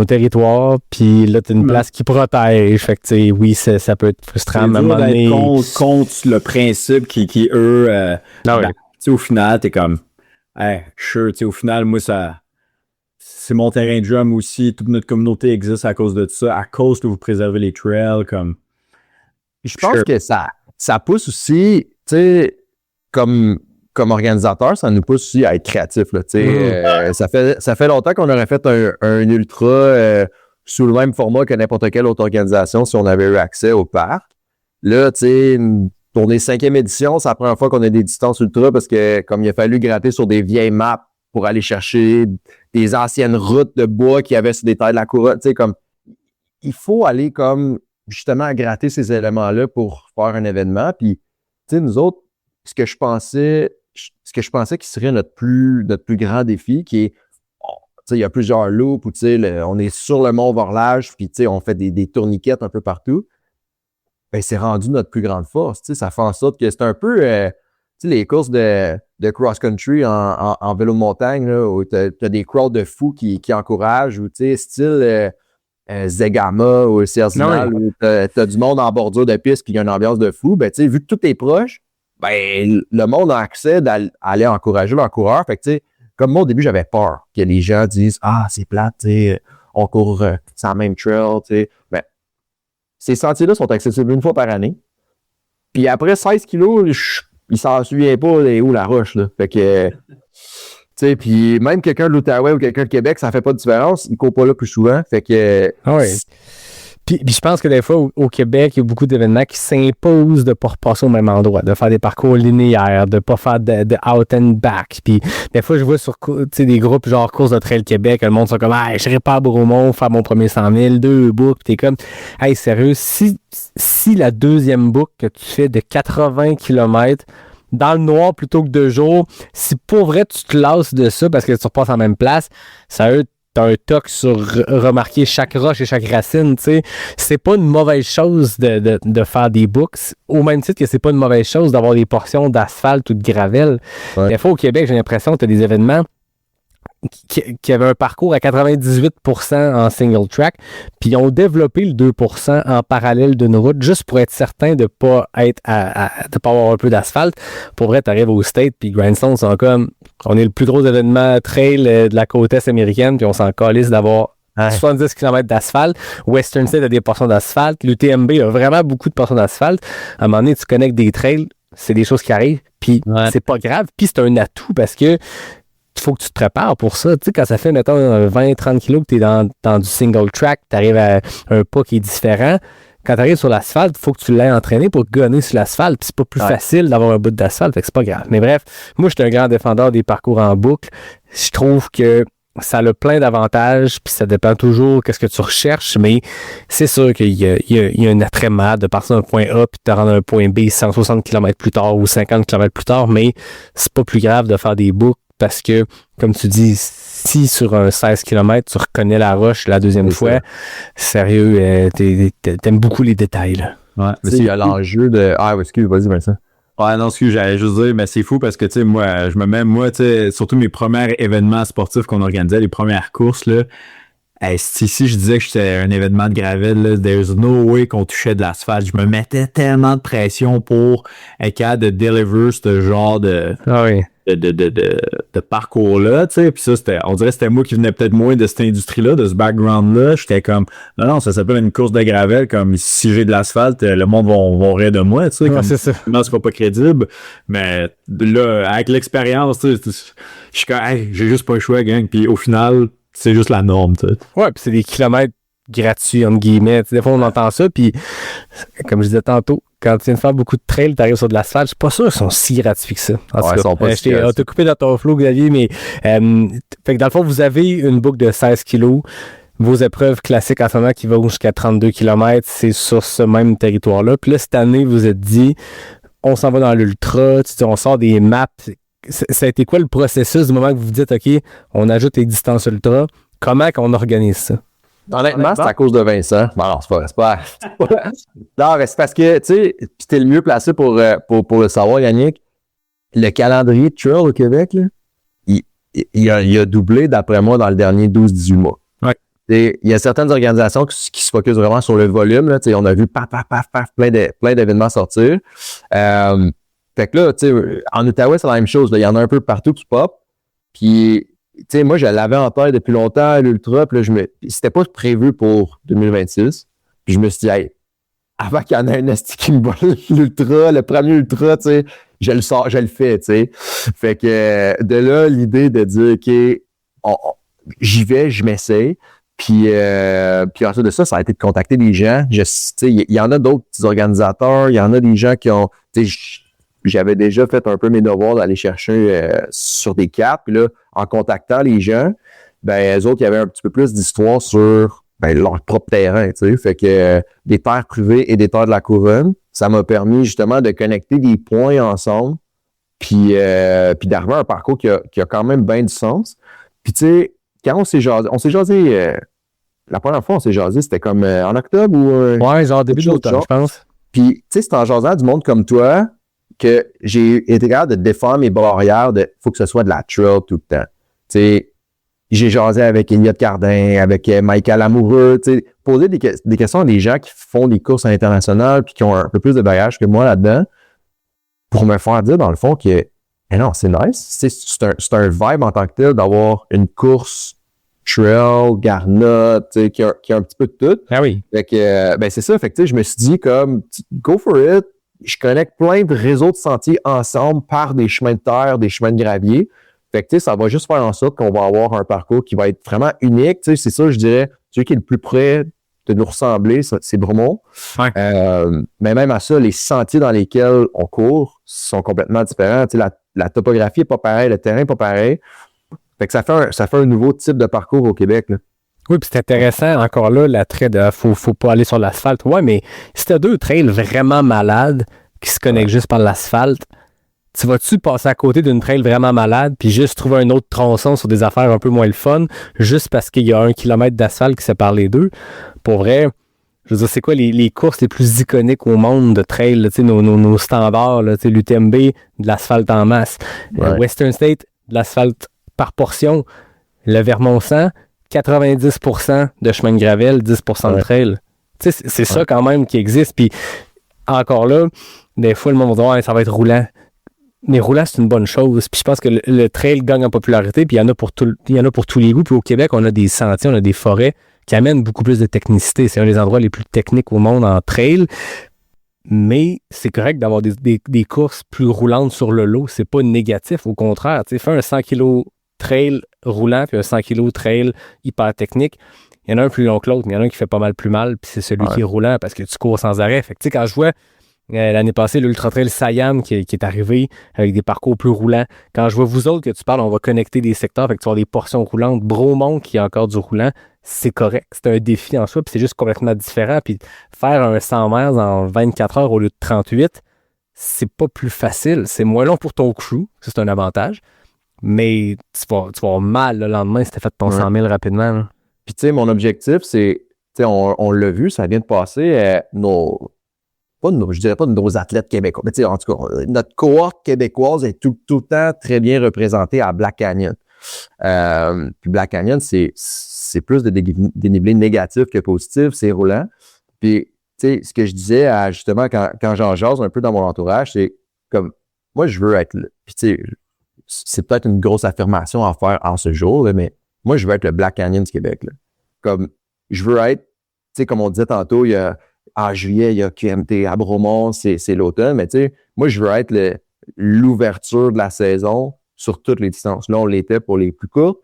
Speaker 6: territoires. Puis là, tu as une place qui protège. Fait que, tu sais, oui, ça peut être frustrant.
Speaker 2: C'est dur d'être contre le principe qui eux... tu sais, au final, t'es comme... Hey, sure, tu sais, au final, moi, c'est mon terrain de jeu, moi aussi. Toute notre communauté existe à cause de ça. À cause que vous préservez les trails, comme...
Speaker 1: Je pense que ça pousse aussi, tu sais, comme organisateur, ça nous pousse aussi à être créatifs. Là, ça fait longtemps qu'on aurait fait un ultra sous le même format que n'importe quelle autre organisation si on avait eu accès au parc. Là, tu sais, on est 5e édition, c'est la première fois qu'on a des distances ultra parce que comme il a fallu gratter sur des vieilles maps pour aller chercher des anciennes routes de bois qu'il y avait sur des tailles de la couronne, tu sais, comme il faut aller comme justement gratter ces éléments-là pour faire un événement. Puis, tu sais, nous autres, ce que je pensais qui serait notre plus grand défi, qui est, tu sais, il y a plusieurs loops où, tu sais, on est sur le mont Vorlage, puis, tu sais, on fait des tourniquettes un peu partout. Ben, c'est rendu notre plus grande force, tu sais. Ça fait en sorte que c'est un peu, tu sais, les courses de cross-country en vélo de montagne, là, où t'as des crowds de fous qui encouragent, ou, tu sais, style Zegama ou Cerzinal, où t'as du monde en bordure de piste qui a une ambiance de fou. Ben, tu sais, vu que tout est proche, ben, le monde a accès d'aller encourager leurs coureurs. Fait que, tu sais, comme moi, au début, j'avais peur que les gens disent, c'est plate, tu sais, on court sans même trail, tu sais. Ben, ces sentiers-là sont accessibles une fois par année. Puis après 16 kilos, je suis il s'en souvient pas où la roche, là. Fait que, tu sais, puis même quelqu'un de l'Outaouais ou quelqu'un de Québec, ça fait pas de différence. Il court pas là plus souvent. Fait que...
Speaker 6: Puis je pense que des fois, au Québec, il y a beaucoup d'événements qui s'imposent de ne pas repasser au même endroit, de faire des parcours linéaires, de ne pas faire de out and back. Puis des fois, je vois sur des groupes genre Course de Trail Québec, le monde sont comme « Hey, je serai pas à Bromont, faire mon premier 100 000, 2 boucles. » Puis t'es comme « Hey, sérieux, si la deuxième boucle que tu fais de 80 km dans le noir plutôt que 2 jours, si pour vrai tu te lasses de ça parce que tu repasses en même place, ça t'as un toc sur remarquer chaque roche et chaque racine, tu sais. C'est pas une mauvaise chose de faire des books, au même titre que c'est pas une mauvaise chose d'avoir des portions d'asphalte ou de gravel. Ouais. Des fois, au Québec, j'ai l'impression que t'as des événements qui avaient un parcours à 98% en single track, puis ils ont développé le 2% en parallèle d'une route juste pour être certain de pas être de pas avoir un peu d'asphalte. Pour vrai, t'arrives au State, puis Grindstone sont comme on est le plus gros événement trail de la côte est américaine, puis on s'en calisse d'avoir 70 km d'asphalte. Western State a des portions d'asphalte. L'UTMB a vraiment beaucoup de portions d'asphalte. À un moment donné, tu connectes des trails, c'est des choses qui arrivent, puis c'est pas grave, puis c'est un atout parce que il faut que tu te prépares pour ça. Tu sais, quand ça fait, mettons, 20-30 kilos que tu es dans du single track, tu arrives à un pas qui est différent. Quand tu arrives sur l'asphalte, il faut que tu l'aies entraîné pour gonner sur l'asphalte. Puis c'est pas plus facile d'avoir un bout d'asphalte, fait que c'est pas grave. Mais bref, moi, je suis un grand défendeur des parcours en boucle. Je trouve que ça a plein d'avantages, puis ça dépend toujours qu'est-ce que tu recherches, mais c'est sûr qu'il y a un attrait malade de partir d'un point A puis de te rendre à un point B 160 km plus tard ou 50 km plus tard, mais c'est pas plus grave de faire des boucles parce que, comme tu dis, si sur un 16 km, tu reconnais la roche la deuxième fois, sérieux, t'aimes beaucoup les détails, là.
Speaker 1: Ouais, mais il y a l'enjeu de... Ah, excuse, vas-y, Vincent.
Speaker 2: Ouais, non, j'allais juste dire, mais c'est fou parce que, tu sais, moi, tu sais, surtout mes premiers événements sportifs qu'on organisait, les premières courses, là, si je disais que j'étais un événement de gravel, là, there's no way qu'on touchait de l'asphalte. Je me mettais tellement de pression pour être capable de deliver ce genre de parcours-là, tu sais, puis ça, on dirait que c'était moi qui venais peut-être moins de cette industrie-là, de ce background-là. J'étais comme, non, ça s'appelle une course de gravel, comme si j'ai de l'asphalte, le monde va rire de moi, tu sais, comme,
Speaker 6: c'est ça.
Speaker 2: Non, c'est pas crédible, mais là, avec l'expérience, tu sais, je suis comme, hey, j'ai juste pas le choix, gang, puis au final, c'est juste la norme, tu sais.
Speaker 6: Ouais, puis c'est des kilomètres gratuits, entre guillemets. Des fois, on entend ça, puis comme je disais tantôt, quand tu viens de faire beaucoup de trails, tu arrives sur de l'asphalte, je suis pas sûr qu'ils sont si gratuits que ça. En tout cas,
Speaker 1: ils sont pas si
Speaker 6: t'as coupé dans ton flow, Xavier, mais fait que dans le fond, vous avez une boucle de 16 kilos. Vos épreuves classiques en ce moment qui vont jusqu'à 32 km, c'est sur ce même territoire-là. Puis là, cette année, vous êtes dit, on s'en va dans l'ultra, on sort des maps. Ça a été quoi le processus du moment que vous vous dites, OK, on ajoute les distances ultra? Comment qu'on organise ça?
Speaker 1: Honnêtement, c'est à cause de Vincent. Bon, non, c'est pas. Non, mais c'est parce que, tu sais, puis t'es le mieux placé pour le savoir, Yannick. Le calendrier de trail au Québec, là, il a doublé, d'après moi, dans le dernier 12-18 mois.
Speaker 2: Ouais.
Speaker 1: Il y a certaines organisations qui se focusent vraiment sur le volume. Là, on a vu plein d'événements sortir. Fait que là, tu sais, en Outaouais, c'est la même chose. Il y en a un peu partout qui pop. Puis, tu sais, moi, je l'avais en tête depuis longtemps, l'ultra. Puis là, c'était pas prévu pour 2026. Puis je me suis dit, hey, avant qu'il y en ait un esti qui me vole l'ultra, le premier ultra, tu sais, je le fais, tu sais. Fait que de là, l'idée de dire, OK, j'y vais, je m'essaye. Puis ensuite de ça, ça a été de contacter des gens. Tu sais, il y en a d'autres petits organisateurs, il y en a des gens qui ont, tu sais, j'avais déjà fait un peu mes devoirs d'aller chercher sur des cartes. Puis là, en contactant les gens, ben, eux autres, il y avait un petit peu plus d'histoire sur leur propre terrain, tu sais. Fait que des terres privées et des terres de la couronne, ça m'a permis justement de connecter des points ensemble, puis d'arriver à un parcours qui a quand même bien du sens. Puis tu sais, quand on s'est jasé, la première fois on s'est jasé, c'était comme en octobre ou...
Speaker 6: ouais, genre début d'automne, je pense.
Speaker 1: Puis tu sais, c'est en jasant du monde comme toi que j'ai été capable de défendre mes barrières de faut que ce soit de la trail tout le temps. Tu sais, j'ai jasé avec Elliot Cardin, avec Michael Lamoureux, tu sais, poser des questions à des gens qui font des courses internationales puis qui ont un peu plus de bagage que moi là-dedans pour me faire dire dans le fond que non, c'est nice. C'est un vibe en tant que tel d'avoir une course trail, Garnot, tu sais, qui a un petit peu de tout.
Speaker 6: Ah oui.
Speaker 1: Fait que, ben c'est ça. Fait que, tu sais, je me suis dit comme, go for it. je connecte plein de réseaux de sentiers ensemble par des chemins de terre, des chemins de gravier. Fait que, tu sais, ça va juste faire en sorte qu'on va avoir un parcours qui va être vraiment unique. Tu sais, c'est ça, je dirais, celui qui est le plus près de nous ressembler, c'est Bromont.
Speaker 6: Ouais.
Speaker 1: Mais même à ça, les sentiers dans lesquels on court sont complètement différents. Tu sais, la topographie n'est pas pareille, le terrain n'est pas pareil. Fait que ça fait un nouveau type de parcours au Québec, là.
Speaker 6: Oui, puis c'est intéressant, encore là, l'attrait de faut pas aller sur l'asphalte. Ouais, mais si t'as deux trails vraiment malades qui se connectent juste par l'asphalte, tu vas-tu passer à côté d'une trail vraiment malade puis juste trouver un autre tronçon sur des affaires un peu moins le fun, juste parce qu'il y a 1 kilomètre d'asphalte qui sépare les deux? Pour vrai, je veux dire, c'est quoi les courses les plus iconiques au monde de trail, là, nos standards, là, l'UTMB, de l'asphalte en masse. Western State, de l'asphalte par portion. Le Vermont 100, 90% de chemin de gravel, 10% de trail. C'est ça quand même qui existe. Puis encore là, des fois, le monde va dire ça va être roulant. Mais roulant, c'est une bonne chose. Puis je pense que le trail gagne en popularité, puis il y en a pour tous les goûts. Puis au Québec, on a des sentiers, on a des forêts qui amènent beaucoup plus de technicité. C'est un des endroits les plus techniques au monde en trail. Mais c'est correct d'avoir des courses plus roulantes sur le lot. C'est pas négatif, au contraire. Fais un 100 kg trail roulant puis un 100 kg trail hyper technique. Il y en a un plus long que l'autre, mais il y en a un qui fait pas mal plus mal, puis c'est celui qui est roulant parce que tu cours sans arrêt. Fait que quand je vois l'année passée, l'Ultra Trail Siam qui est arrivé avec des parcours plus roulants. Quand je vois vous autres que tu parles, on va connecter des secteurs, fait que tu vas avoir des portions roulantes. Bromont qui a encore du roulant, c'est correct. C'est un défi en soi, puis c'est juste complètement différent. Puis faire un 100 miles en 24 heures au lieu de 38, c'est pas plus facile. C'est moins long pour ton crew, ça c'est un avantage. Mais tu vas avoir mal le lendemain si tu as fait ton 100 000 rapidement. Là.
Speaker 1: Puis tu sais, mon objectif, c'est, tu sais, on l'a vu, ça vient de passer, je dirais pas de nos athlètes québécois, mais tu sais, en tout cas, notre cohorte québécoise est tout le temps très bien représentée à Black Canyon. Puis Black Canyon, c'est plus de dénivelé négatif que positif, c'est roulant. Puis, tu sais, ce que je disais, justement, quand j'en jase un peu dans mon entourage, c'est comme, moi, je veux être là. Puis, tu sais, c'est peut-être une grosse affirmation à faire en ce jour, là, mais moi, je veux être le Black Canyon du Québec, là. Comme, je veux être, tu sais, comme on disait tantôt, en juillet, il y a QMT à Bromont, c'est l'automne, mais tu sais, moi, je veux être l'ouverture de la saison sur toutes les distances. Là, on l'était pour les plus courtes,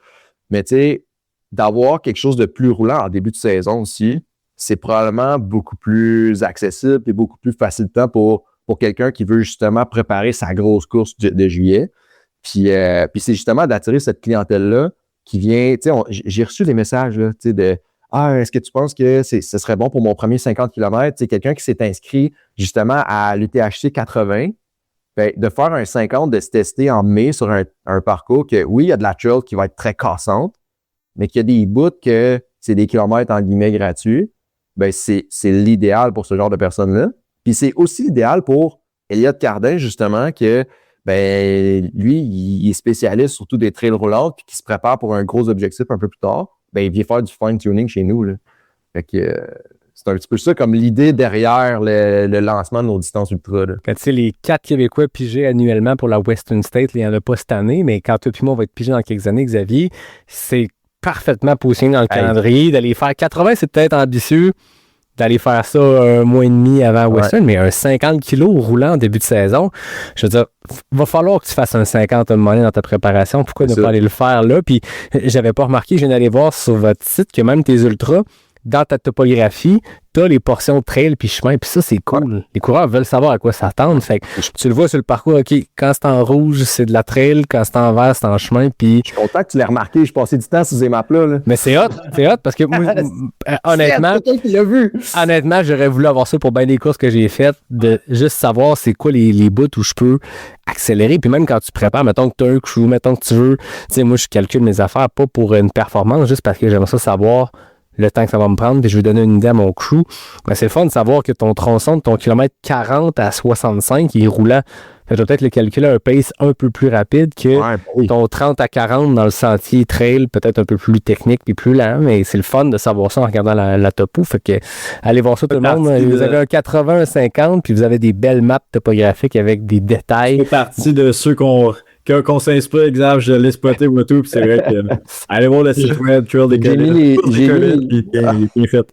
Speaker 1: mais tu sais, d'avoir quelque chose de plus roulant en début de saison aussi, c'est probablement beaucoup plus accessible et beaucoup plus facilitant pour quelqu'un qui veut justement préparer sa grosse course de juillet. Puis c'est justement d'attirer cette clientèle-là qui vient, tu sais, j'ai reçu des messages, là, tu sais, de « Ah, est-ce que tu penses que ce serait bon pour mon premier 50 km? » Tu sais, quelqu'un qui s'est inscrit justement à l'UTHC 80, ben, de faire un 50, de se tester en mai sur un parcours que, oui, il y a de la trail qui va être très cassante, mais qu'il y a des bouts que c'est des kilomètres en guillemets gratuits, ben, c'est l'idéal pour ce genre de personnes-là. Puis c'est aussi l'idéal pour Elliot Cardin, justement, que ben lui, il est spécialiste surtout des trails roulantes puis qui se prépare pour un gros objectif un peu plus tard. Ben, il vient faire du fine-tuning chez nous, là. Fait que c'est un petit peu ça comme l'idée derrière le lancement de nos distances ultra, là.
Speaker 6: Quand tu sais, les 4 Québécois pigés annuellement pour la Western State, il n'y en a pas cette année, mais quand toi puis moi, on va être pigés dans quelques années, Xavier, c'est parfaitement positionné dans le calendrier. D'aller faire 80, c'est peut-être ambitieux. D'aller faire ça un mois et demi avant Western, mais un 50 kilos roulant en début de saison, je veux dire, va falloir que tu fasses un 50 à un moment donné dans ta préparation. Pourquoi ne pas aller le faire là? Puis, j'avais pas remarqué, je viens d'aller voir sur votre site que même tes ultras, dans ta topographie, t'as les portions trail puis chemin, puis ça, c'est cool. Ouais. Les coureurs veulent savoir à quoi s'attendre. Fait que tu le vois sur le parcours, OK, quand c'est en rouge, c'est de la trail, quand c'est en vert, c'est en chemin, puis...
Speaker 1: Je suis content que tu l'aies remarqué, je passais du temps sur ces maps-là. Là.
Speaker 6: Mais c'est hot, parce que moi, honnêtement, j'aurais voulu avoir ça pour bien des courses que j'ai faites, de juste savoir c'est quoi les bouts où je peux accélérer, puis même quand tu prépares, mettons que tu as un crew, mettons que tu veux, tu sais, moi, je calcule mes affaires pas pour une performance, juste parce que j'aimerais ça savoir le temps que ça va me prendre, puis je vais donner une idée à mon crew. Ben, c'est le fun de savoir que ton tronçon de ton kilomètre 40 à 65, il est roulant. Fait que je vais peut-être le calculer à un pace un peu plus rapide que ton 30 à 40 dans le sentier trail, peut-être un peu plus technique puis plus lent, mais c'est le fun de savoir ça en regardant la topo. Fait que allez voir ça tout le monde. Vous avez un 80, un 50, puis vous avez des belles maps topographiques avec des détails.
Speaker 2: C'est parti de ceux qu'on s'inspire, exemple, je l'ai spoté ou tout, puis c'est vrai que allez voir le site web, Trail des Collèges, il est bien fait.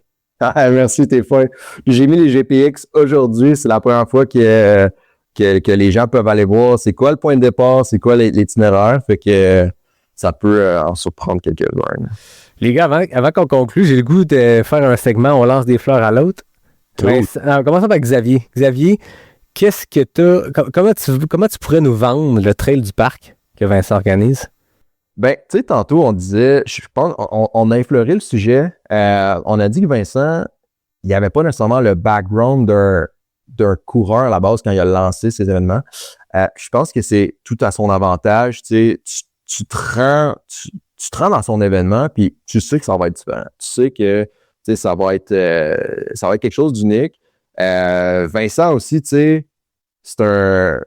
Speaker 1: Merci, t'es fin. J'ai mis les GPX aujourd'hui. C'est la première fois que les gens peuvent aller voir c'est quoi le point de départ, c'est quoi l'itinéraire. Fait que ça peut en surprendre quelques-uns.
Speaker 6: Les gars, avant qu'on conclue, j'ai le goût de faire un segment, on lance des fleurs à l'autre. Commençons avec Xavier. Xavier, qu'est-ce que comment tu pourrais nous vendre le trail du parc que Vincent organise?
Speaker 1: Ben, tu sais, tantôt, on disait, je pense, on a effleuré le sujet. On a dit que Vincent, il n'y avait pas nécessairement le background d'un coureur à la base quand il a lancé ces événements. Je pense que c'est tout à son avantage. Tu sais, tu te rends dans son événement, puis tu sais que ça va être différent. Tu sais que ça va être quelque chose d'unique. Vincent aussi, tu sais, c'est un...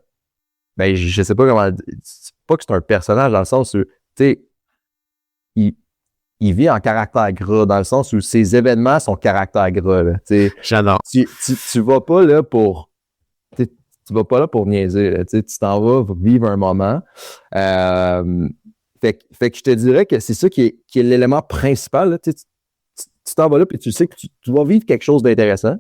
Speaker 1: Ben, je sais pas comment... C'est pas que c'est un personnage dans le sens où, tu sais, il vit en caractère gras, dans le sens où ses événements sont caractère gras. Là,
Speaker 6: j'adore.
Speaker 1: Tu vas pas là pour... Tu vas pas là pour niaiser. Là, tu t'en vas pour vivre un moment. Fait que je te dirais que c'est ça qui est l'élément principal. Là, tu t'en vas là et tu sais que tu vas vivre quelque chose d'intéressant.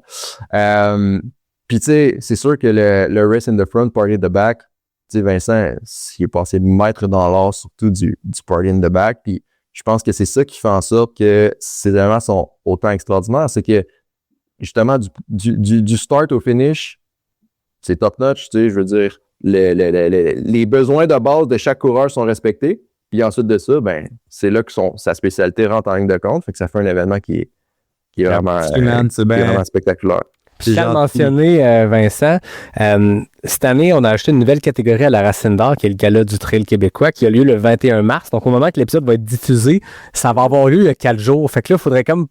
Speaker 1: Puis tu sais, c'est sûr que le Race in the Front, Party in the Back, tu sais, Vincent, il est passé maître dans l'art, surtout du Party in the Back. Puis je pense que c'est ça qui fait en sorte que ces éléments sont autant extraordinaires. C'est que justement, du start au finish, c'est top notch. Tu sais, je veux dire, les besoins de base de chaque coureur sont respectés. Puis ensuite de ça, ben, c'est là que sa spécialité rentre en ligne de compte. Fait que ça fait un événement qui est vraiment spectaculaire.
Speaker 6: Puis je tiens à mentionner, Vincent, cette année, on a acheté une nouvelle catégorie à la Racine d'Or, qui est le Gala du Trail québécois, qui a lieu le 21 mars. Donc, au moment que l'épisode va être diffusé, ça va avoir lieu il y a 4 jours. Fait que là, il faudrait comme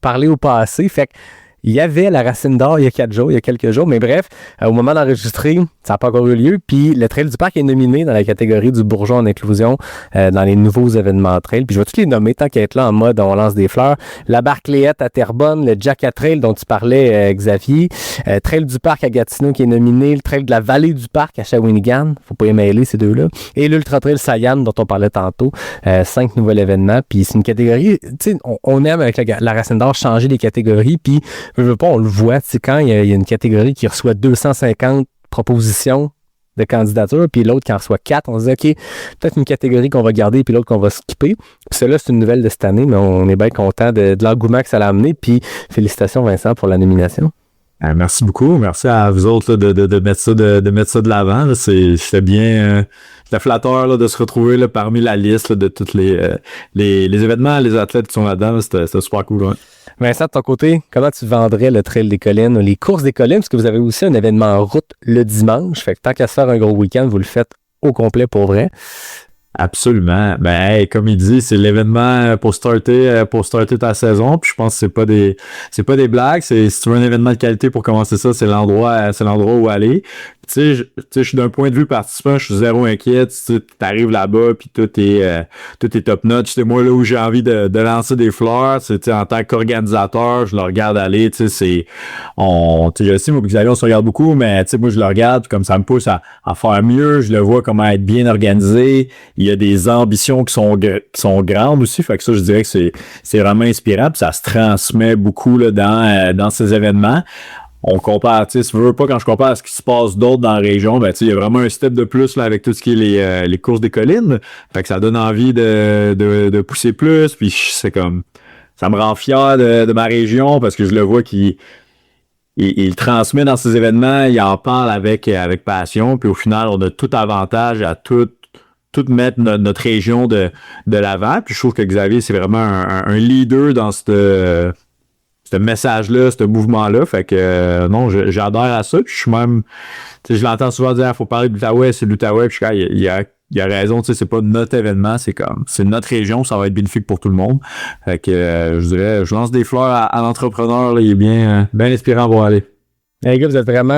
Speaker 6: parler au passé. Fait que il y avait la Racine d'Or il y a quelques jours, mais bref, au moment d'enregistrer, ça n'a pas encore eu lieu. Puis le Trail du Parc est nominé dans la catégorie du bourgeon en inclusion dans les nouveaux événements trail. Puis je vais tous les nommer tant qu'à être là en mode on lance des fleurs. La Barcléette à Terrebonne, le Jack à Trail dont tu parlais, Xavier, Trail du Parc à Gatineau qui est nominé, le Trail de la Vallée du Parc à Shawinigan, faut pas y mêler ces deux-là, et l'Ultra Trail Sayan dont on parlait tantôt. 5 nouveaux événements. Puis c'est une catégorie, tu sais, on aime avec la Racine d'Or changer les catégories. Puis on le voit, quand il y a une catégorie qui reçoit 250 propositions de candidature, puis l'autre qui en reçoit 4, on se dit, OK, peut-être une catégorie qu'on va garder, puis l'autre qu'on va skipper. Puis celle-là, c'est une nouvelle de cette année, mais on est bien content de l'engouement que ça l'a amené, puis félicitations Vincent pour la nomination.
Speaker 2: Merci beaucoup. Merci à vous autres là, de mettre ça de l'avant. Là. C'était bien c'était flatteur là, de se retrouver là, parmi la liste là, de tous les événements, les athlètes qui sont là-dedans. Là, c'était super cool. Ouais.
Speaker 6: Vincent, de ton côté, comment tu vendrais le Trail des Collines, les courses des collines? Parce que vous avez aussi un événement en route le dimanche. Fait que tant qu'à se faire un gros week-end, vous le faites au complet pour vrai.
Speaker 2: Absolument. Ben, hey, comme il dit, c'est l'événement pour starter ta saison. Puis je pense que c'est pas des blagues. Si tu veux un événement de qualité pour commencer ça, c'est l'endroit où aller. Tu sais, je suis d'un point de vue participant, je suis zéro inquiet. Tu arrives là-bas, puis tout est top notch. C'est moi là où j'ai envie de lancer des fleurs. En tant qu'organisateur, je le regarde aller. Je sais, moi et Xavier, on se regarde beaucoup, mais moi je le regarde, comme ça me pousse à faire mieux. Je le vois comment être bien organisé. Il y a des ambitions qui sont grandes aussi. Fait que ça, je dirais que c'est vraiment inspirant. Puis ça se transmet beaucoup là dans ces événements. On compare, si tu veux pas, quand je compare à ce qui se passe d'autres dans la région, ben il y a vraiment un step de plus là avec tout ce qui est les courses des collines. Fait que ça donne envie de pousser plus. Puis c'est comme ça me rend fier de ma région parce que je le vois qu'il transmet dans ces événements, il en parle avec passion. Puis au final, on a tout avantage à tout mettre notre région de l'avant. Puis je trouve que Xavier, c'est vraiment un leader dans ce message-là, ce mouvement-là. Fait que non, j'adhère à ça. Puis je suis même, je l'entends souvent dire, faut parler de l'Outaouais, c'est l'Outaouais. Puis il a raison, c'est pas notre événement, c'est notre région, ça va être bénéfique pour tout le monde. Fait que je dirais, je lance des fleurs à l'entrepreneur, là, il est bien inspirant à voir aller.
Speaker 6: Les gars,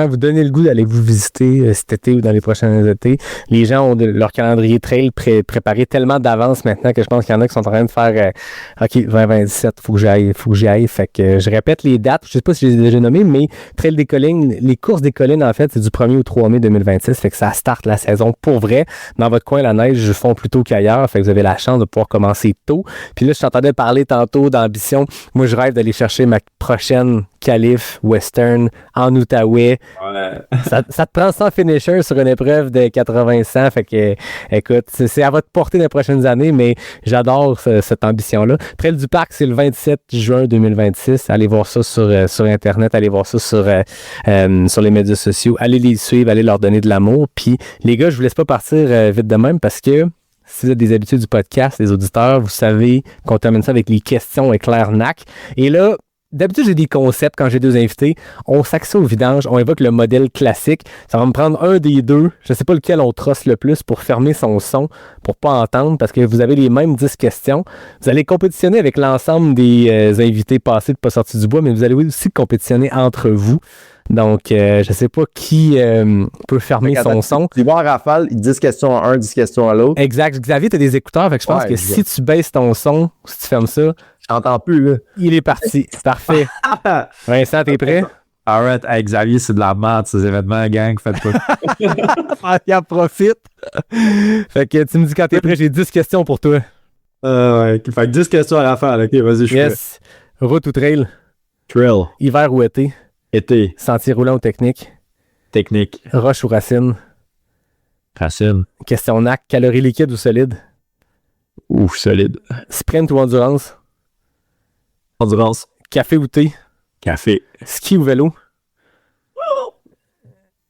Speaker 6: vous donnez le goût d'aller vous visiter cet été ou dans les prochains étés. Les gens ont leur calendrier trail préparé tellement d'avance maintenant que je pense qu'il y en a qui sont en train de faire OK, 2027, faut que j'y aille. Fait que je répète les dates. Je sais pas si je les ai déjà nommées, mais Trail des Collines, les courses des collines, en fait, c'est du 1er au 3 mai 2026. Fait que ça starte la saison pour vrai. Dans votre coin, la neige fond plus tôt qu'ailleurs. Fait que vous avez la chance de pouvoir commencer tôt. Puis là, je t'entendais parler tantôt d'ambition. Moi, je rêve d'aller chercher ma prochaine qualif western en Outaouais.
Speaker 2: Ouais.
Speaker 6: Ça te prend 100 finishers sur une épreuve de 80-100. Fait que, écoute, c'est à votre portée dans les prochaines années, mais j'adore cette ambition-là. Trail du Parc, c'est le 27 juin 2026. Allez voir ça sur Internet, allez voir ça sur les médias sociaux. Allez les suivre, allez leur donner de l'amour. Puis, les gars, je vous laisse pas partir vite de même parce que si vous êtes des habitués du podcast, les auditeurs, vous savez qu'on termine ça avec les questions éclair NAC. Et là, d'habitude, j'ai des concepts quand j'ai deux invités. On s'axe au vidange, on évoque le modèle classique. Ça va me prendre un des deux. Je ne sais pas lequel on trosse le plus pour fermer son son, pour pas entendre, parce que vous avez les mêmes 10 questions. Vous allez compétitionner avec l'ensemble des invités passés de Pas sortis du bois, mais vous allez aussi compétitionner entre vous. Donc, je ne sais pas qui peut fermer son son.
Speaker 1: Tu vas en rafale, 10 questions à un, 10 questions à l'autre.
Speaker 6: Exact. Xavier, tu as des écouteurs, fait que je pense que si tu baisses ton son, si tu fermes ça,
Speaker 1: je t'entends plus, là.
Speaker 6: Il est parti. Parfait. Vincent, t'es prêt?
Speaker 2: Arrête, avec Xavier, c'est de la merde, ces événements, gang, faites pas.
Speaker 6: Il en profite. Fait que tu me dis quand t'es prêt, j'ai 10 questions pour toi.
Speaker 2: Ouais, fait que 10 questions à la fin. Ok, vas-y, je suis prêt.
Speaker 6: Route ou trail?
Speaker 2: Trail.
Speaker 6: Hiver ou été?
Speaker 2: Été.
Speaker 6: Sentier roulant ou technique?
Speaker 2: Technique.
Speaker 6: Roche ou racine?
Speaker 2: Racine.
Speaker 6: Question NAC, calories liquides ou solides?
Speaker 2: Ouf, solide.
Speaker 6: Sprint ou endurance?
Speaker 2: Endurance.
Speaker 6: Café ou thé?
Speaker 2: Café.
Speaker 6: Ski ou vélo?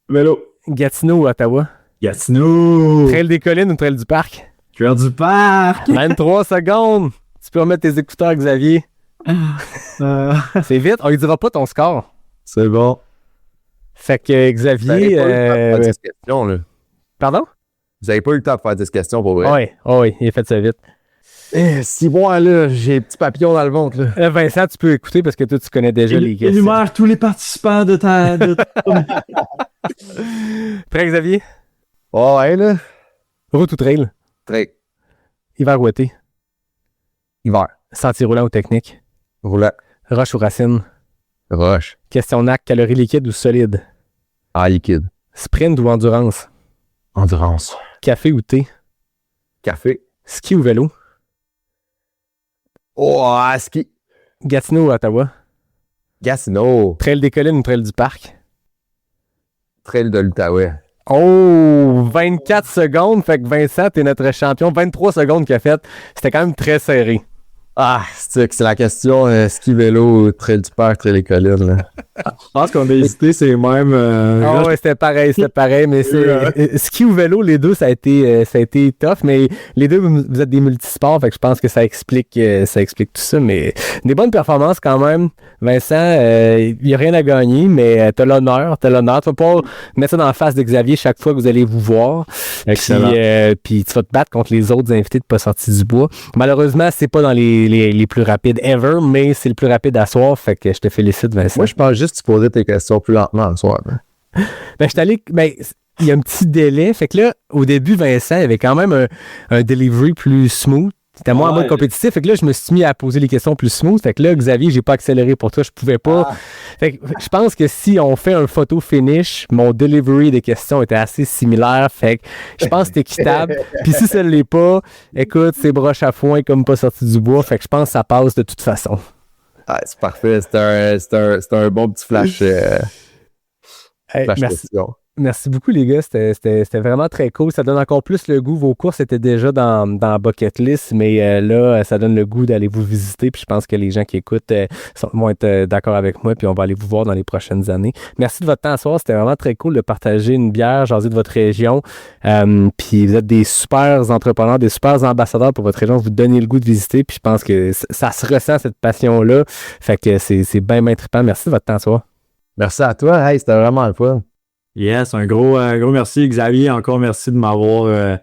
Speaker 2: Vélo.
Speaker 6: Gatineau ou Ottawa?
Speaker 2: Gatineau.
Speaker 6: Trail des collines ou trail du parc?
Speaker 2: Trail du parc.
Speaker 6: 23 secondes. Tu peux remettre tes écouteurs, Xavier. C'est vite. On lui dira pas ton score.
Speaker 2: C'est bon.
Speaker 6: Fait que Xavier...
Speaker 1: Vous n'avez pas eu le temps de faire 10 questions, là.
Speaker 6: Pardon?
Speaker 1: Vous n'avez pas eu le temps de faire 10 questions, pour vrai.
Speaker 6: Oui, il a fait ça vite.
Speaker 1: Si bon, là, j'ai un petit papillon dans le ventre, là.
Speaker 6: Vincent, tu peux écouter parce que toi, tu connais déjà les questions.
Speaker 2: Énumère tous les participants de ta...
Speaker 6: Prêt, Xavier?
Speaker 1: Ouais, là.
Speaker 6: Route ou trail?
Speaker 1: Trail.
Speaker 6: Hiver ou été?
Speaker 1: Hiver.
Speaker 6: Sentier roulant ou technique?
Speaker 1: Roulant.
Speaker 6: Roche ou racine?
Speaker 1: Roche.
Speaker 6: Question NAC, calories liquides ou solides?
Speaker 1: Ah, liquide.
Speaker 6: Sprint ou endurance?
Speaker 1: Endurance.
Speaker 6: Café ou thé?
Speaker 1: Café.
Speaker 6: Ski ou vélo?
Speaker 1: Oh, ski.
Speaker 6: Gatineau ou Ottawa?
Speaker 1: Gatineau.
Speaker 6: Trail des collines ou trail du parc?
Speaker 1: Trail de l'Outaouais.
Speaker 6: Oh, 24 secondes. Fait que Vincent, t'es notre champion. 23 secondes qu'il a fait. C'était quand même très serré.
Speaker 1: Ah, c'est la question ski, vélo, trail du parc, trail des collines, là.
Speaker 2: Je pense qu'on a hésité, c'est même...
Speaker 6: ouais, c'était pareil, mais ski ou vélo, les deux, ça a été tough, mais les deux, vous êtes des multisports, fait que je pense que ça explique tout ça, mais des bonnes performances quand même. Vincent, il n'y a rien à gagner, mais t'as l'honneur. Tu vas pas mettre ça dans la face de Xavier chaque fois que vous allez vous voir.
Speaker 2: Excellent.
Speaker 6: Puis tu vas te battre contre les autres invités de Pas sortis du bois. Malheureusement, c'est pas dans les plus rapides ever, mais c'est le plus rapide à soir, fait que je te félicite, Vincent.
Speaker 1: Moi, je pense juste que tu posais tes questions plus lentement le soir.
Speaker 6: Ben, je suis allé... il y a un petit délai, fait que là, au début, Vincent, il y avait quand même un delivery plus smooth. C'était moins en mode compétitif, fait que là, je me suis mis à poser les questions plus smooth, fait que là, Xavier, j'ai pas accéléré pour toi, je pouvais pas. Fait que je pense que si on fait un photo finish, mon delivery des questions était assez similaire, fait que je pense que c'est équitable. Puis si ça ne l'est pas, écoute, c'est broche à foin comme Pas sorti du bois, fait que je pense que ça passe de toute façon.
Speaker 1: Ah, c'est parfait, c'est un bon petit flash. Flash question.
Speaker 6: Merci beaucoup, les gars. C'était vraiment très cool. Ça donne encore plus le goût. Vos courses étaient déjà dans Bucket List, mais là, ça donne le goût d'aller vous visiter. Puis je pense que les gens qui écoutent vont être d'accord avec moi. Puis on va aller vous voir dans les prochaines années. Merci de votre temps ce soir. C'était vraiment très cool de partager une bière, jaser de votre région. Puis vous êtes des super entrepreneurs, des super ambassadeurs pour votre région. Vous donnez le goût de visiter. Puis je pense que ça se ressent, cette passion-là. Fait que c'est bien trippant. Merci de votre temps ce soir.
Speaker 1: Merci à toi. Hey, c'était vraiment le fun.
Speaker 2: Yes, un gros merci, Xavier. Encore merci de m'avoir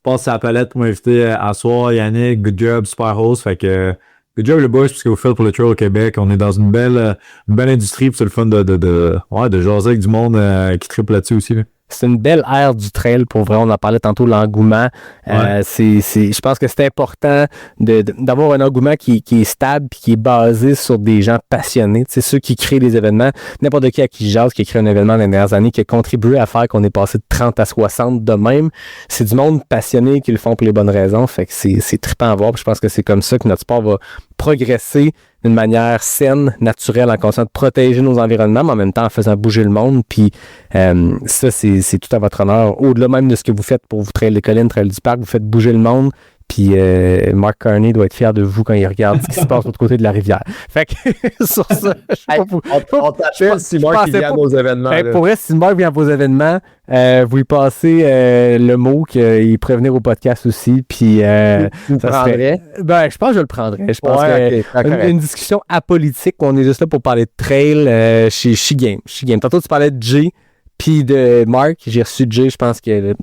Speaker 2: passé la palette pour m'inviter à soir. Yannick, good job, super host. Fait que Good job, le boys, parce que vous faites pour le trail au Québec. On est dans une belle industrie, puis c'est le fun de jaser avec du monde qui triple là-dessus aussi, là.
Speaker 6: C'est une belle ère du trail, pour vrai. On en parlait tantôt, l'engouement. Je pense que c'est important d'avoir un engouement qui est stable et qui est basé sur des gens passionnés. C'est ceux qui créent des événements. N'importe qui à qui jase, qui a créé un événement dans les dernières années, qui a contribué à faire qu'on est passé de 30 à 60 de même. C'est du monde passionné qui le font pour les bonnes raisons. Fait que c'est trippant à voir. Puis je pense que c'est comme ça que notre sport va progresser d'une manière saine, naturelle, en continuant de protéger nos environnements, mais en même temps en faisant bouger le monde. Puis ça, c'est tout à votre honneur. Au-delà même de ce que vous faites pour vous Trail des Collines, Trail du Parc, vous faites bouger le monde. Puis Mark Carney doit être fier de vous quand il regarde ce qui se passe de l'autre côté de la rivière. Fait que sur ça,
Speaker 1: on t'appelle si Mark vient à nos événements.
Speaker 6: Pour vrai, si Mark vient à vos événements, vous lui passez le mot qu'il pourrait venir au podcast aussi. Puis
Speaker 1: tu
Speaker 6: ça
Speaker 1: prendrais?
Speaker 6: Ben, je pense que je le prendrais. Je pense que une discussion apolitique, on est juste là pour parler de trail chez She Game. Tantôt, tu parlais de Jay. Puis de Mark, j'ai reçu Jay, je pense que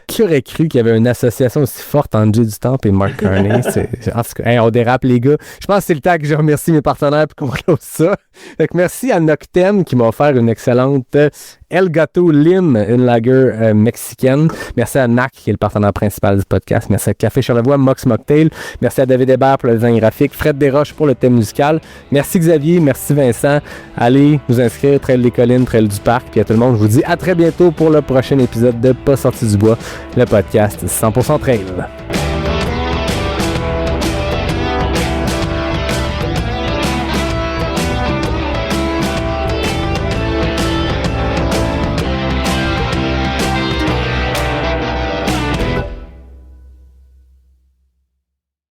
Speaker 6: qui aurait cru qu'il y avait une association aussi forte entre Jay du Temple et Mark Carney? En tout cas, on dérape les gars. Je pense que c'est le temps que je remercie mes partenaires pour qu'on close ça. Fait que merci à Noctem qui m'a offert une excellente El Gato Lim, une lager mexicaine. Merci à NAC qui est le partenaire principal du podcast. Merci à Café Charlevoix, Mox Mocktail. Merci à David Hébert pour le design graphique. Fred Desroches pour le thème musical. Merci Xavier, merci Vincent. Allez vous inscrire, Trail des Collines, Trail du Parc. Puis à tout le monde, je vous dis à très bientôt pour le prochain épisode de Pas sorti du bois, le podcast 100% Trail.